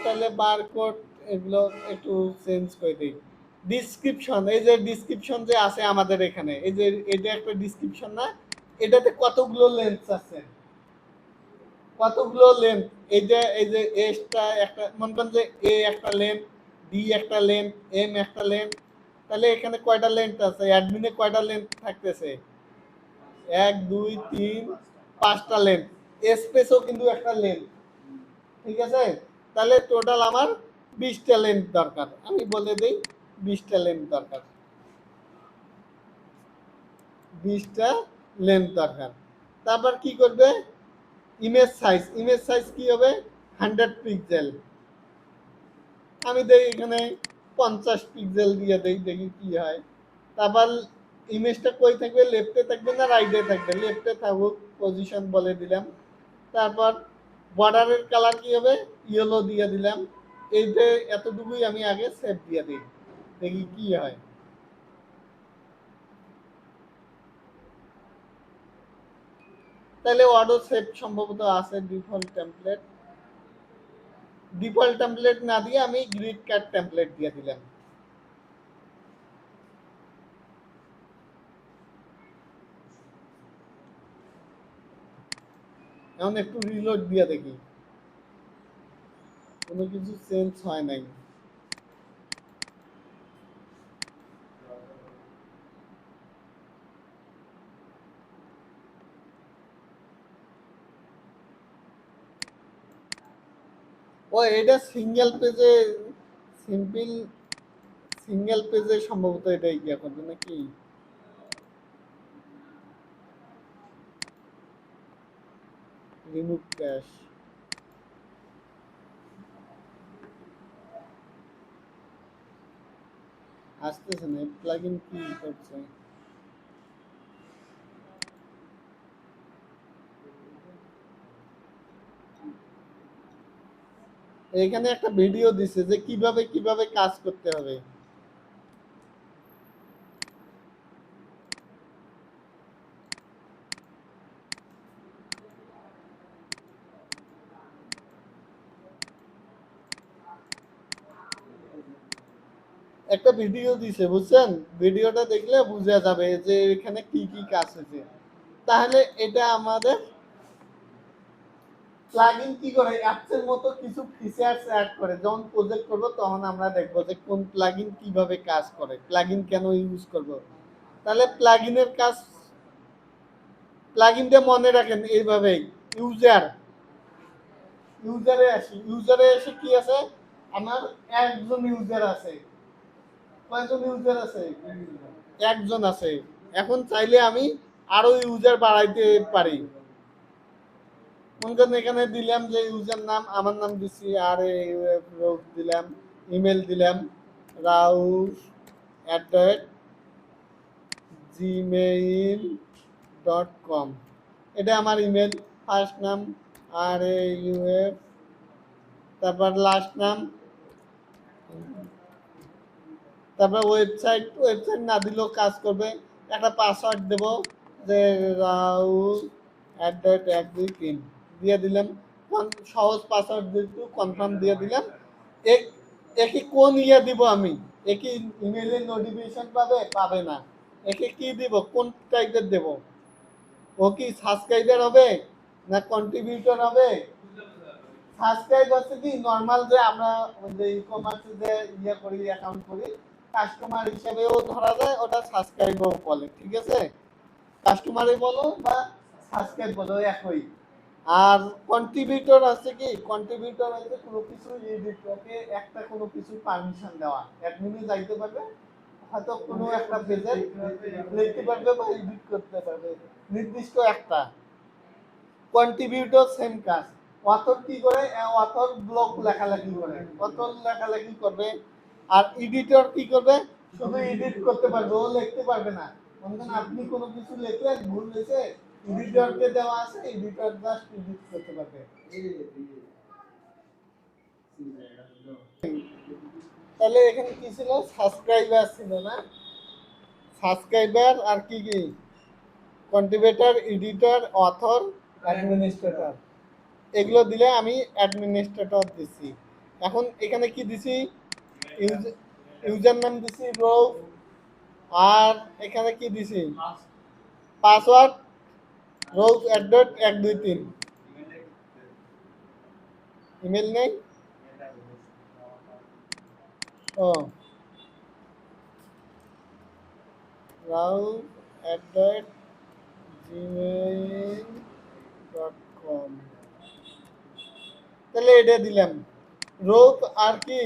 তাহলে বারকোড এগুলো একটু চেঞ্জ করে দিই, ডিসক্রিপশন, এই যে ডিসক্রিপশন যে আছে আমাদের এখানে, এই যে এটা একটা ডিসক্রিপশন না, এটাতে কতগুলো লেন্স আছে, কতগুলো লেন্থ। এই যে এসটা একটা, মনে করেন যে এ একটা লেন্থ, বি একটা লেন্থ, এম একটা লেন্থ, তাহলে এখানে কয়টা লেন্থ আছে, অ্যাডমিনে কয়টা লেন্থ থাকতেছে, 1 2 3 5টা লেন্থ। স্পেসও কিন্তু একটা লেন্থ, ঠিক আছে। তাহলে টোটাল আমার 20টা লেন্থ দরকার, আমি বলে দিই 20টা লেন্থ দরকার, 20টা লেন্থ দরকার। তারপর কি করবে, ইমেজ সাইজ কি হবে, 100 পিক্সেল। আমি দেখি এখানে 50 পিক্সেল দিয়ে দেই, দেখি কি হয়। তারপর ইমেজটা কই থাকবে, লেফটে থাকবে না রাইটে থাকবে, লেফটে থাকুক, পজিশন বলে দিলাম। তারপর বর্ডারের কালার কি হবে, ইয়েলো দিয়ে দিলাম। এই যে এতটুকুই আমি আগে সেভ দিয়ে দিই, দেখি কি হয়। তাহলে অটো সেভ সম্ভবত আছে, ডিফল্ট টেমপ্লেট না দিয়ে আমি গ্রিড কার্ড টেমপ্লেট দিয়ে দিলাম। এখন একটু রিলোড দিয়ে দেখি, কোনো কিছু চেঞ্জ হয় নাই। ও এটা সিম্পল সিঙ্গেল পেজে সম্ভবত এটাই ইয়ে করবে নাকি। রিমুভ ক্যাশ, আসতেছে না, প্লাগইন কি করছে। এখানে একটা ভিডিও দিছে যে কিভাবে কিভাবে কাজ করতে হবে। একটা ভিডিও দিছে বুঝছেন, ভিডিওটা দেখলে বোঝা যাবে যে এখানে কি কি কাজ হয়েছে। তাহলে এটা আমাদের প্লাগইন কি করে, অ্যাপসের মতো কিছু ফিচারস অ্যাড করে। যখন প্রজেক্ট করব তখন আমরা দেখব যে কোন প্লাগইন কিভাবে কাজ করে, প্লাগইন কেন ইউজ করব। তাহলে প্লাগইনের কাজ, প্লাগইনটা মনে রাখেন এইভাবেই। ইউজার, ইউজারে এসে কি আছে, আমার একজন ইউজার আছে। কয়জন ইউজার আছে, একজন আছে। এখন চাইলে আমি আরো ইউজার বাড়াইতে পারি। মনে করেন এখানে দিলাম যে ইউজার নাম, আমার নাম দিছি, আর দিলাম, ইমেল দিলাম raus@gmail.com, এটা আমার ইমেল। ফার্স্ট নাম RAUF, তারপর লাস্ট নাম, তারপর ওয়েবসাইট না দিলেও কাজ করবে। একটা পাসওয়ার্ড দেব, যে raul@123 দিয়ে দিলাম। সহজ পাসওয়ার্ড একটু কনফার্ম দিয়ে দিলাম। একে কোন ইয়ে দিব আমি, একে ইমেইলের নোটিফিকেশন পাবে, পাবে না। একে কি দিব, কোন টাইপের দেব, ও কি সাবস্ক্রাইবার হবে না কন্ট্রিবিউটর হবে। সাবস্ক্রাইব হচ্ছে কি নরমাল, যে আমরা যে ই কমার্সে যে ইয়ে করি, অ্যাকাউন্ট করি, কাস্টমার হিসেবেও ধরা যায়, ওটা সাবস্ক্রাইবও বলে, ঠিক আছে। কাস্টমারই বলো বা সাবস্ক্রাইব বলো, একই। আর কন্ট্রিবিউটর আছে কি, কন্ট্রিবিউটর হচ্ছে কোনো কিছু এডিট করতে, একটা কোনো কিছু পারমিশন দেওয়া, অ্যাডমিনে যাইতে পারবে, হয়তো কোনো একটা পেজে লিখতে পারবে বা এডিট করতে পারবে, নির্দিষ্ট একটা। কন্ট্রিবিউটর সেম কাজ। অথর কি করে, অথর ব্লগ লেখালেখি করে, অথর লেখালেখি করবে। আর এডিটর কি করবে, শুধু এডিট করতে পারবে, ও লিখতে পারবে না। মনে করেন আপনি কোনো কিছু লিখলেন, ভুল হয়েছে, এডিটরকে দেওয়া আছে, এডিটর জাস্ট এডিট করতে পারবে। তাহলে এখানে কি ছিল, সাবস্ক্রাইবার ছিল না, সাবস্ক্রাইবার আর কি কি, কন্ট্রিবিউটর, এডিটর, অথর, অ্যাডমিনিস্ট্রেটর। এগুলো দিলে আমি অ্যাডমিনিস্ট্রেটর দিছি। এখন এখানে কি দিছি, ইউজার নাম দিছি রৌফ, আর এখানে কি দিছি পাসওয়ার্ড রৌফ @123। ইমেল নেই, ও rauf@gmail.com, তাহলে এটা দিলাম রৌফ আর কি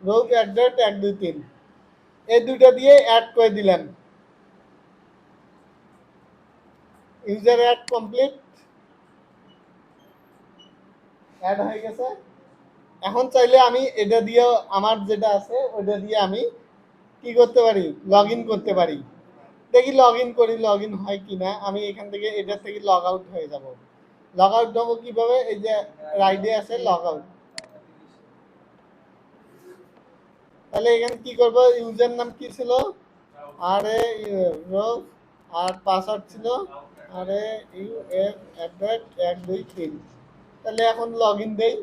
রৌফ @123, এই দুইটা দিয়ে অ্যাড করে দিলাম। ইউজার অ্যাড কমপ্লিট, অ্যাড হয়ে গেছে। এখন চাইলে আমি এটা দিয়ে আমার যেটা আছে ওটা দিয়ে আমি কি করতে পারি, লগ ইন করতে পারি। দেখি লগ ইন করি লগ ইন হয় কিনা। আমি এখান থেকে এটা থেকে লগ আউট হয়ে যাব। লগ আউট হবো কিভাবে, এই যে রাইডে আছে লগ আউট। তাহলে এখানে কি করব, ইউজার নাম কি ছিল আরে রৌফ, আর পাসওয়ার্ড ছিল আরে UF@123। তাহলে এখন লগ ইন দেই,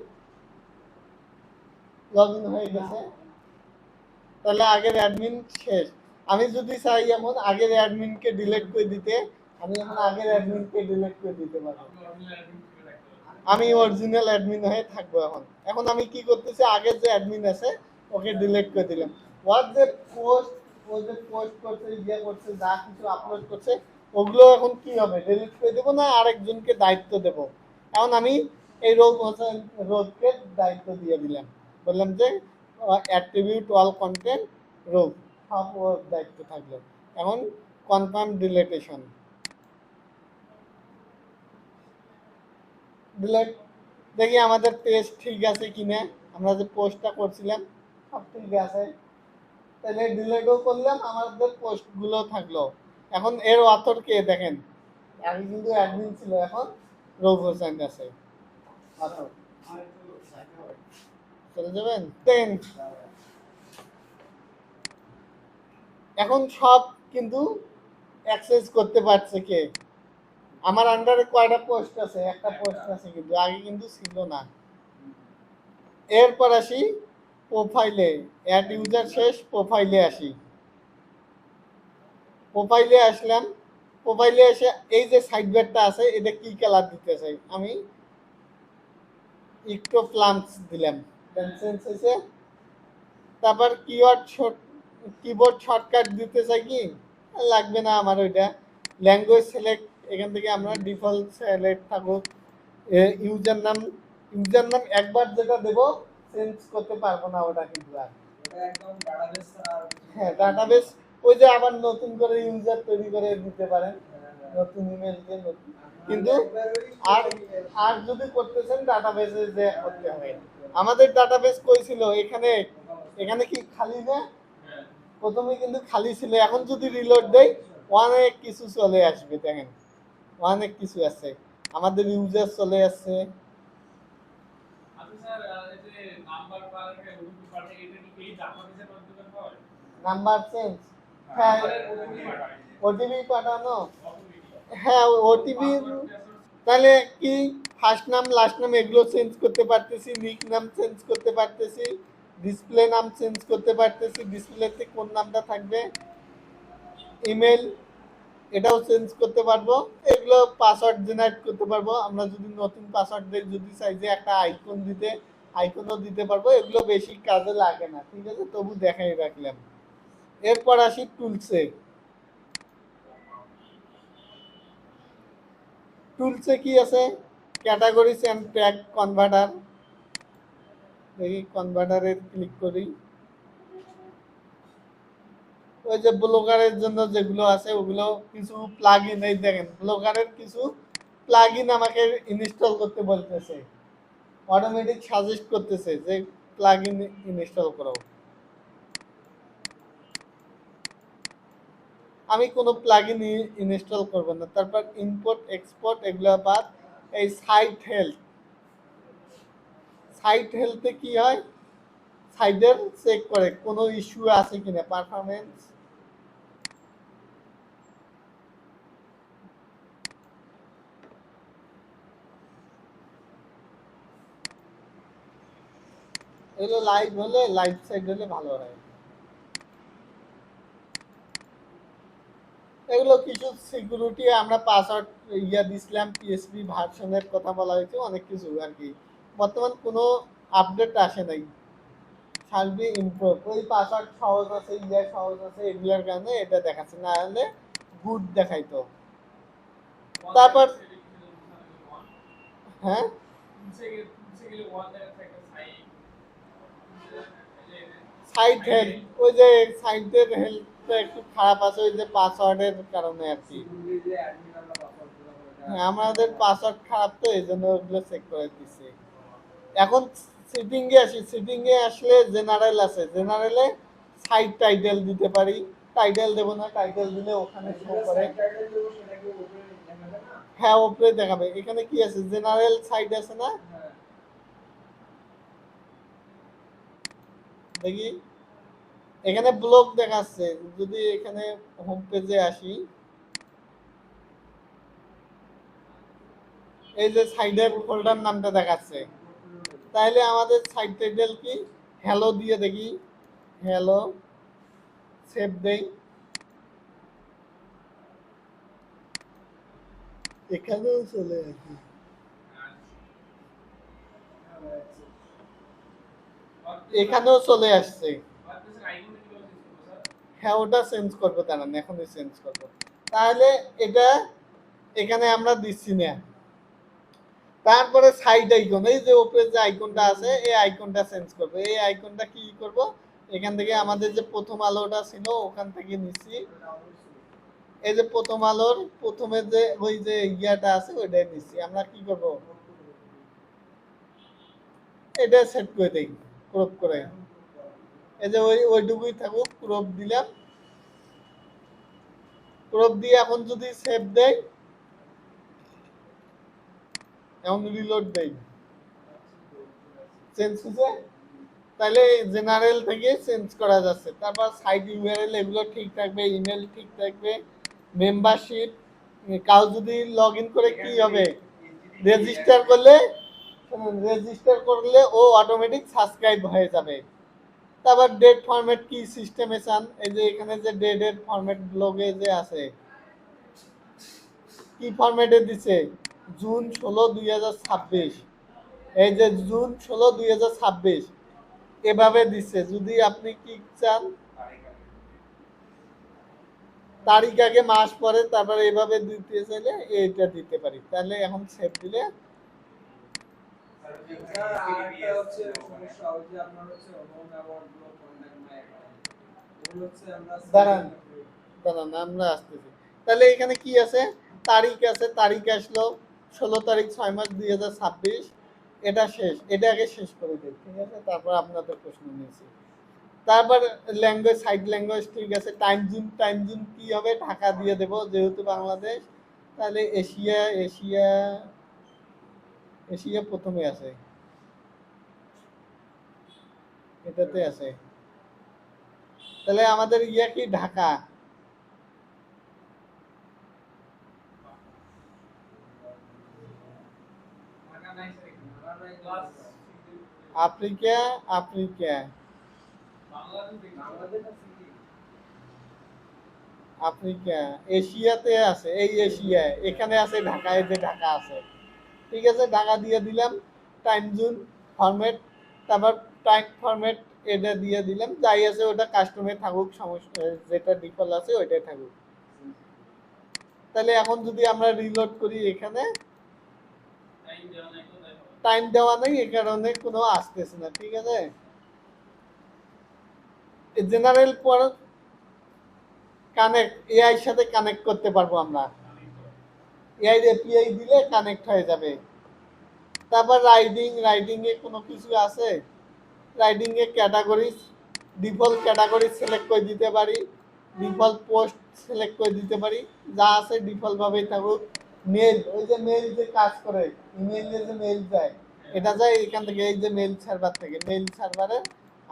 লগ ইন হয়ে গেছে। তাহলে আগের অ্যাডমিন শেষ। আমি যদি চাই এমন আগের অ্যাডমিনকে ডিলিট করে দিতে, আমি এখন আগের অ্যাডমিনকে ডিলিট করে দিতে পারবো। আমি অরিজিনাল অ্যাডমিন হয়ে থাকবো। এখন এখন আমি কি করতেছি, আগের যে অ্যাডমিন আছে ওকে ডিলিট করে দিলাম। ওয়াট যে পোস্ট, ও যে পোস্ট করছে, ইয়ে করছে, যা কিছু আপলোড করছে ওগুলো এখন কি হবে, ডিলিট করে দেবো না আরেকজনকে দায়িত্ব দেব। এখন আমি এই রোগকে দায়িত্ব দিয়ে দিলাম, বললাম যে অ্যাট্রিবিউট অল কন্টেন্ট রোগ, সব ওর দায়িত্ব থাকলো। এখন কনফার্ম ডিলিটেশন, ডিলেট, দেখি আমাদের পেজ ঠিক আছে কিনা, আমরা যে পোস্টটা করছিলাম সব ঠিক আছে। তাহলে ডিলেটও করলাম, আমাদের পোস্টগুলো থাকলো। এখন এর অথর কে দেখেন, আগে কিন্তু অ্যাডমিন ছিল, এখন রৌফ হোসেন আছে অথর। চলে যাবেন দেন। এখন সব কিন্তু অ্যাক্সেস করতে পারছে কে, আমার আন্ডারে কয়টা পোস্ট আছে, একটা পোস্ট আছে, কিন্তু আগে কিন্তু ছিল না। এরপর আসি প্রোফাইলে, অ্যাড ইউজার শেষ, প্রোফাইলে আসি। প্রোফাইলে আসলাম, প্রোফাইলে এসে এই যে সাইড বারটা আছে এটা কি কালার দিতে চাই, আমি ইকটো প্লান্টস দিলাম, সেন্স হয়েছে। তারপর কিবোর্ড শর্টকাট দিতে চাই কি, লাগবে না আমার ওইটা। ল্যাঙ্গুয়েজ সিলেক্ট, এখান থেকে আমরা ডিফল্ট সিলেক্ট থাকুক। ইউজার নাম একবার যেটা দেবো চেঞ্জ করতে পারবো না ওটা কিন্তু আর। এটা একদম ডাটাবেস ছাড়া আর কিছু হ্যাঁ না। ডাটাবেস, ওই যে আবার নতুন করে ইউজার তৈরি করে দিতে পারেন, নতুন ইমেল দিয়ে নতুন, কিন্তু আর আর যদি করতেছেন ডাটাবেসে যে করতে হবে। আমাদের ডাটাবেস কই ছিল, এখানে, এখানে কি খালি না, প্রথমে কিন্তু খালি ছিল। এখন যদি রিলোড দেই অনেক কিছু চলে আসবে, দেখেন অনেক কিছু আছে, আমাদের ইউজার চলে আসছে। নাম্বার চেঞ্জ, হ্যাঁ ওটিপি পাঠানো, হ্যাঁ ওটিপি, তাহলে কি ফার্স্ট নাম লাস্ট নাম এগুলো চেঞ্জ করতে পারতেছি, নিক নাম চেঞ্জ করতে পারতেছি, ডিসপ্লে নাম চেঞ্জ করতে পারতেছি, ডিসপ্লেতে কোন নামটা থাকবে, ইমেল এটাও চেঞ্জ করতে পারবো, এগুলো পাসওয়ার্ড জেনারেট করতে পারবো। আমরা যদি নতুন পাসওয়ার্ড দিই, যদি চাই যে একটা আইকন দিতে, আইকনও দিতে পারবো। এগুলো বেশি কাজে লাগে না, ঠিক আছে, তবু দেখাই রাখলাম। এরপর আসি টুলসে। টুলসে কি আছে, ক্যাটাগরিজ অ্যান্ড ট্যাগ কনভার্টার, দেখি কনভার্টারে ক্লিক করি। ওই যে ব্লগারের জন্য যেগুলো আছে ওগুলো কিছু প্লাগ ইন, এই দেখেন ব্লগারের কিছু প্লাগ ইন আমাকে ইনস্টল করতে বলতেছে, অটোমেটিক সাজেস্ট করতেছে যে প্লাগ ইন ইনস্টল করো। আমি কোনো প্লাগ ইন ইনস্টল করবো না। তারপর ইম্পোর্ট এক্সপোর্ট এগুলো বাদ। এই সাইট হেলথ, সাইট হেলথে কি হয়, সাইডের চেক করে কোনো ইস্যু আছে কিনা, পারফরমেন্স, এগুলো লাইভ হলে, লাইভ সাইড হলে ভালো হয়। এগুলো কিছু সিকিউরিটি আমরা পাসওয়ার্ড দিছিলাম, পিএসপি ভার্সনের কথা বলা হয়েছে, অনেক কিছু আর কি। বর্তমান কোনো আপডেট আসে নাই, থাকবে ইমপ্রুভ। ওই পাসওয়ার্ড সহজ আছে, সহজ আছে, এগুলোর কারণে এটা দেখাচ্ছে, না হলে গুড দেখাইতো। তারপর হ্যাঁ সাইট হেলথ, ওই যে সাইটের হেলথটা একটু খারাপ আছে, ওই যে পাসওয়ার্ডের কারণে আর কি। সিকিউরিটি যে অ্যাডমিন আমরা পাসওয়ার্ড দিলাম ওটা হ্যাঁ, আমাদের পাসওয়ার্ড খারাপ তো এই জন্য ওগুলো চেক করে দিচ্ছি। এখন সেটিংয়ে আসি, সেটিংয়ে আসলে জেনারেল আছে, জেনারেলে সাইট টাইটেল দিতে পারি। টাইটেল দেবো না, টাইটেল দিলে ওখানে শো করে। টাইটেল দেব সেটা কি উপরে দেখাবে না? হ্যাঁ, উপরে দেখাবে। এখানে কি আছে, জেনারেল সাইট আছে না, হ্যাঁ দেখি এখানে ব্লগ দেখাচ্ছে। যদি এখানে হোম পেজে আসি, এই যে সাইডের ফোল্ডার নামটা দেখাচ্ছে, তাহলে আমাদের সাইট টাইটেল কি, হ্যালো দিয়ে দেখি, হ্যালো, সেভ দেই, এখানেও চলে আসি। এখানেও চলে আসছে। হ্যাঁ, ওটা চেঞ্জ করবো, দাঁড়ান এখনই চেঞ্জ করবো। তাহলে এটা এখানে আমরা দিচ্ছি না। তারপরে সাইড আইকন, এই যে উপরে যে আইকনটা আছে, এই আইকনটা চেঞ্জ করবো। এই আইকনটা কি করব, এখান থেকে আমাদের যে প্রথম আলোটা ছিল ওখান থেকে নিচ্ছি। এই যে প্রথম আলোর প্রথমে যে ওই যে ইয়াটা আছে ওইটাই নিচ্ছি। আমরা কি করব, এটা সেট করে দেই, ক্রপ করে। এই যে ওইটুকুই থাকুক, ক্রপ দিলাম। ক্রপ দিয়ে এখন যদি সেভ দেই, এখন রিলোড দেই, চেঞ্জ হয়েছে। তাহলে জেনারেল থেকে চেঞ্জ করা যাচ্ছে। তারপর সাইট ইউআরএল এগুলো ঠিক থাকবে, ইমেল ঠিক থাকবে, মেম্বারশিপ। কাউ যদি লগ ইন করে কি হবে, রেজিস্টার করলে, ও অটোমেটিক সাবস্ক্রাইব হয়ে যাবে। তারপর ডেট ফরম্যাট কি সিস্টেমে চান, এই যে এখানে যে ডেটের ফরম্যাট ব্লগে যে আছে, কি ফরম্যাটে দিছে, জুন 16 2026, এই যে জুন 16 2026 এভাবে দিচ্ছে। যদি আপনি কি চান, তারিখ আগে মাস পরে, তারপরে এভাবে দিতে চাইলে এইটা দিতে পারি। তাহলে এখন সেভ দিলে স্যার আরেকটা হচ্ছে সমস্যা ওই যে আপনার হচ্ছে অনলাইন অ্যাওয়ার্ড গুলো কন্টাক্ট মাই অ্যাকাউন্ট এগুলো হচ্ছে আমরা দাঁড়ান দাঁড়ান আমরা আসতেছি। তাহলে এখানে কি আছে, তারিখ আছে, তারিখ আসলো 16 তারিখ 6 মাস 2026। এটা শেষ, এটা আগে শেষ করে দিই, ঠিক আছে। তারপর আপনাদের প্রশ্ন নিয়েছি। তারপর ল্যাঙ্গুয়েজ, সাইড ল্যাঙ্গুয়েজ ঠিক আছে। টাইম জোন কি হবে, ঢাকা দিয়ে দেব যেহেতু বাংলাদেশ। তাহলে এশিয়া, এশিয়া প্রথমে আছে, এটাতে আছে। তাহলে আমাদের কি ঢাকা। আফ্রিকা, আফ্রিকা, আফ্রিকা, এশিয়াতে আছে, এই এশিয়া এখানে আছে ঢাকা, এই যে ঢাকা আছে, ঠিক আছে। ঢাকা দিয়ে দিলাম। টাইম জোন ফরম্যাট, তারপর টাইম ফরম্যাট এটা দিয়ে দিলাম। যাই আছে ওটা কাস্টমে থাকুক, সমস্যা, যেটা ডিফল্ট আছে ওইটাই থাকুক। তাহলে এখন যদি আমরা রিলোড করি, এখানে টাইম দেওয়া নেই, এই কারণে কোনো আসতেছে না, ঠিক আছে। জেনারেল পর কানেক্ট, এআই সাথে কানেক্ট করতে পারবো আমরা। এআই এপিআই দিলে কানেক্ট হয়ে যাবে। তারপর রাইডিং এ কোনো কিছু আছে, riding A category, default category select করে দিতে পারি, ডিফল্ট পোস্ট সিলেক্ট করে দিতে পারি। যা আছে ডিফল্ট ভাবেই থাকুক। মেল, ওই যে মেল যে কাজ করে, ইমেইলে যে মেল যায়, এটা যায় এখান থেকে, এই যে মেল সার্ভার থেকে, মেল সার্ভারে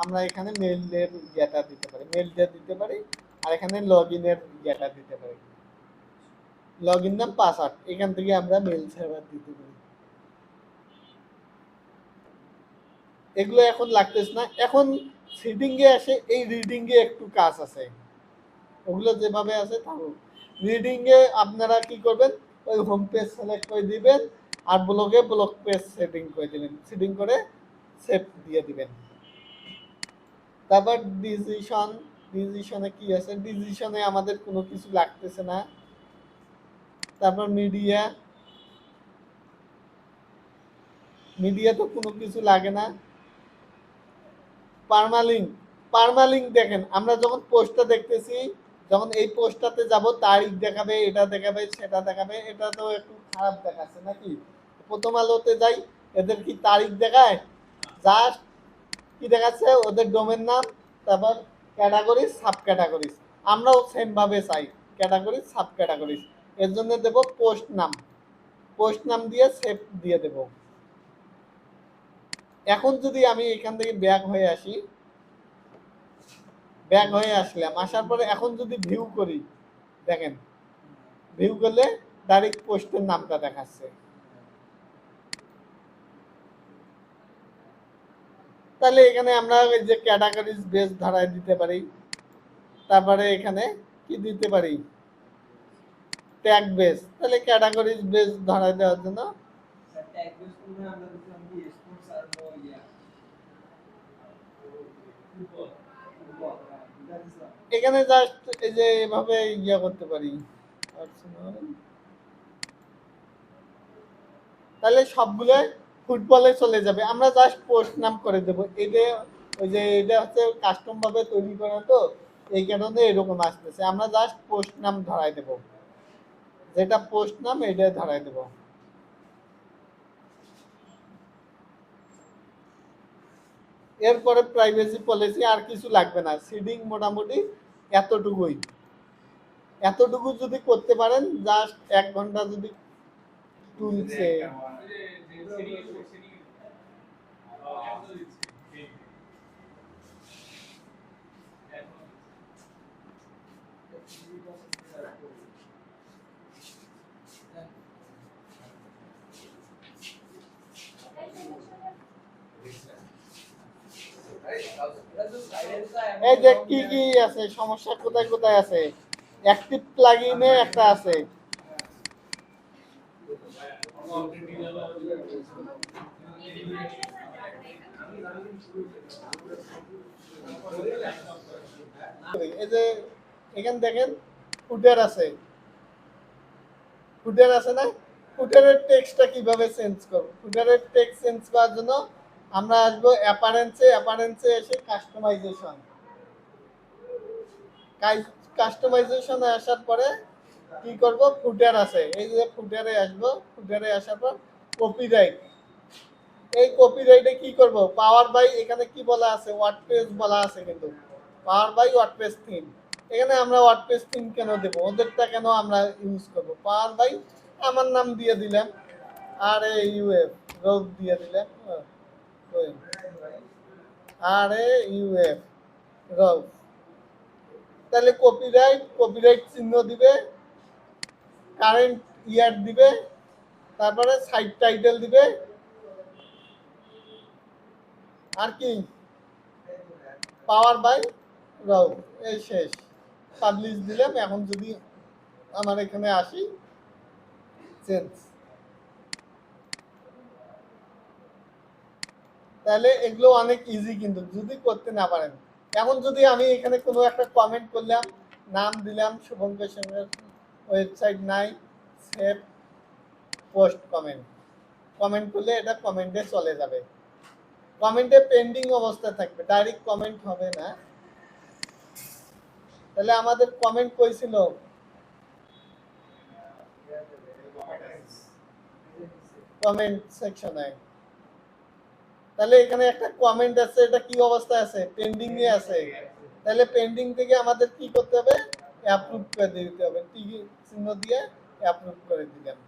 আমরা এখানে মেইলের ইয়েটা দিতে পারি, মেলটা দিতে পারি। আর এখানে লগ ইনের ইয়েটা দিতে পারি, লগ ইন নাম পাসওয়ার্ড, এখান থেকে আমরা মেল সার্ভার দিতে পারি। এগুলো এখন লাগতেছে না। এখন সিটিং এ আসে, এই রিডিং এ একটু কাজ আছে, ওগুলো যেভাবে আছে থাকুক। রিডিং এ আপনারা কি করবেন, ওই হোম পেজ সিলেক্ট করে দিবেন আর ব্লগে ব্লগ পেজ সেটিং করে দিবেন, সেটিং করে সেভ দিয়ে দিবেন। তারপর ডিসিশনে কি আছে, ডিসিশনে আমাদের কোনো কিছু লাগতেছে না। তারপর মিডিয়া তো কোনো কিছু লাগে না। পার্মালিঙ্ক দেখেন, আমরা যখন পোস্টটা দেখতেছি, যখন এই পোস্টটাতে যাব তারিখ দেখাবে, এটা দেখাবে, সেটা দেখাবে, এটা তো একটু খারাপ দেখাচ্ছে নাকি? প্রথম আলোতে যাই, এদের কি তারিখ দেখায়? জাস্ট কি দেখাচ্ছে, ওদের ডোমেন নাম, তারপর ক্যাটাগরিজ, সাব ক্যাটাগরিজ। আমরাও সেম ভাবে চাই ক্যাটাগরিজ, সাব ক্যাটাগরিজ। এর জন্য দেব পোস্ট নাম দিয়ে সেভ দিয়ে দেব। এখন যদি আমি এখান থেকে ব্যাক হয়ে আসলাম, আসার পরে এখন যদি ভিউ করি, দেখেন ভিউ করলে ডাইরেক্ট পোস্টের নামটা দেখাচ্ছে। তাহলে এখানে আমরা ওই যে ক্যাটাগরিজ বেস ধরায় দিতে পারি। তারপরে এখানে কি দিতে পারি, ট্যাগ বেস। তাহলে ক্যাটাগরিজ বেস ধরায় দেওয়ার জন্য ট্যাগ বেস করে আমরা দিলাম কি স্পোর্টস আর ফুটবল, এটা দিলাম। এখানে জাস্ট এই যে এভাবে ইয়া করতে পারি। তাহলে সবগুলো ফুটবলে চলে যাবে। আমরা জাস্ট পোস্ট নাম করে দেবো। এটা হচ্ছে কাস্টম ভাবে তৈরি করা, তো এই কারণে এরকম আসতেছে। আমরা জাস্ট পোস্ট নাম ধরাই দেব, যেটা পোস্ট নাম এটা ধরাই দেব। এরপরে প্রাইভেসি পলিসি, আর কিছু লাগবে না। সিডিং মোটামুটি এতটুকু যদি করতে পারেন, জাস্ট 1 ঘন্টা যদি তুলছে। এই যে কি কি আছে, সমস্যা কোথায় কোথায় আছে। অ্যাক্টিভ প্লাগইনে একটা আছে, এই যে এখানে দেখেন ফুটার আছে না, ফুটারের টেক্সটটা কিভাবে চেঞ্জ করব। ফুটারের টেক্সট চেঞ্জ করার জন্য আমরা আসবো অ্যাপারেন্সে এসে কাস্টমাইজেশনে আসার পরে কি করব, ফুটার আছে, এই যে ফুটারে আসবো। ফুটারে আসার পর কপিরাইট, এই কপিরাইটে কি করব, পাওয়ার বাই, এখানে কি বলা আছে, ওয়ার্ডপ্রেস বলা আছে, কিন্তু পাওয়ার বাই ওয়ার্ডপ্রেস থিম। এখানে আমরা ওয়ার্ডপ্রেস থিম কেন দেব, ওদেরটা কেন আমরা ইউজ করব। পাওয়ার বাই আমার নাম দিয়ে দিলাম, আর এ ইউএফ রোগ দিয়ে দিলাম, আর এ ইউএফ রোগ। তাহলে কপিরাইট চিহ্ন দিবে, কারেন্ট ইয়ার দিবে, তারপরে সাইট টাইটেল দিবে, আর কি পাওয়ার বাই রাউ, এই শেষ। পাবলিশ দিলাম। এখন যদি আমার এখানে আসি, চেঞ্জ, তাহলে এগুলো অনেক ইজি, কিন্তু যদি করতে না পারেন। এখন যদি আমি এখানে কোনো একটা কমেন্ট করলাম, নাম দিলাম শুভঙ্কর সঙ্গের, ওয়েবসাইট নাই, সেভ পোস্ট কমেন্ট করলে এটা কমেন্টে চলে যাবে, কমেন্টে পেন্ডিং অবস্থা থাকবে, ডাইরেক্ট কমেন্ট হবে না। তাহলে আমাদের কমেন্ট কইছিল কমেন্ট সেকশনে, তাহলে এখানে একটা কমেন্ট আছে, এটা কি অবস্থায় আছে, পেন্ডিং এ আছে। তাহলে পেন্ডিং থেকে আমাদের কি করতে হবে, অ্যাপ্রুভ করে দিতে হবে, টিক চিহ্ন দিয়ে অ্যাপ্রুভ করে দিলাম।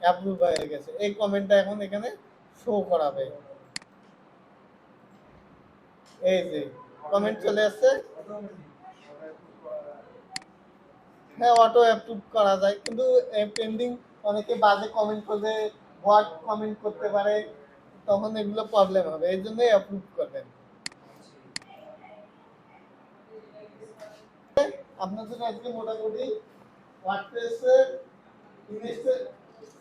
অ্যাপ্রুভ হয়ে গেছে, এই কমেন্টটা এখন এখানে শো করাবে। এই যে কমেন্ট চলে আসছে। হ্যাঁ, অটো অ্যাপ্রুভ করা যায়, কিন্তু পেন্ডিং, অনেকে বাজে কমেন্ট করবে, হোয়াট কমেন্ট করতে পারে, তখন এগুলো প্রবলেম হবে। এই জন্যই অ্যাপ্রুভ করবেন। আপনাদের আজকে মোটামুটি ওয়ার্ডপ্রেসের ইনস্টল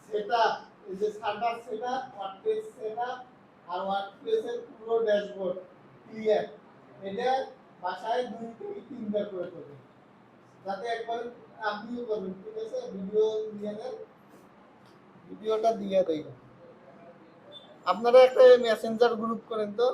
সেটআপ, এই যে সার্ভার সেটআপ, ওয়ার্ডপ্রেস সেটআপ আর ওয়ার্ডপ্রেসের পুরো ড্যাশবোর্ড ক্লিয়ার। এটা বাসায় 2 থেকে 3 বার করে করবেন, যাতে একবার আপনিও করবেন। ঠিক আছে, ভিডিও দিয়ে দেন, ভিডিওটা দিয়ে দেই। আপনারা একটা মেসেঞ্জার গ্রুপ করেন তো।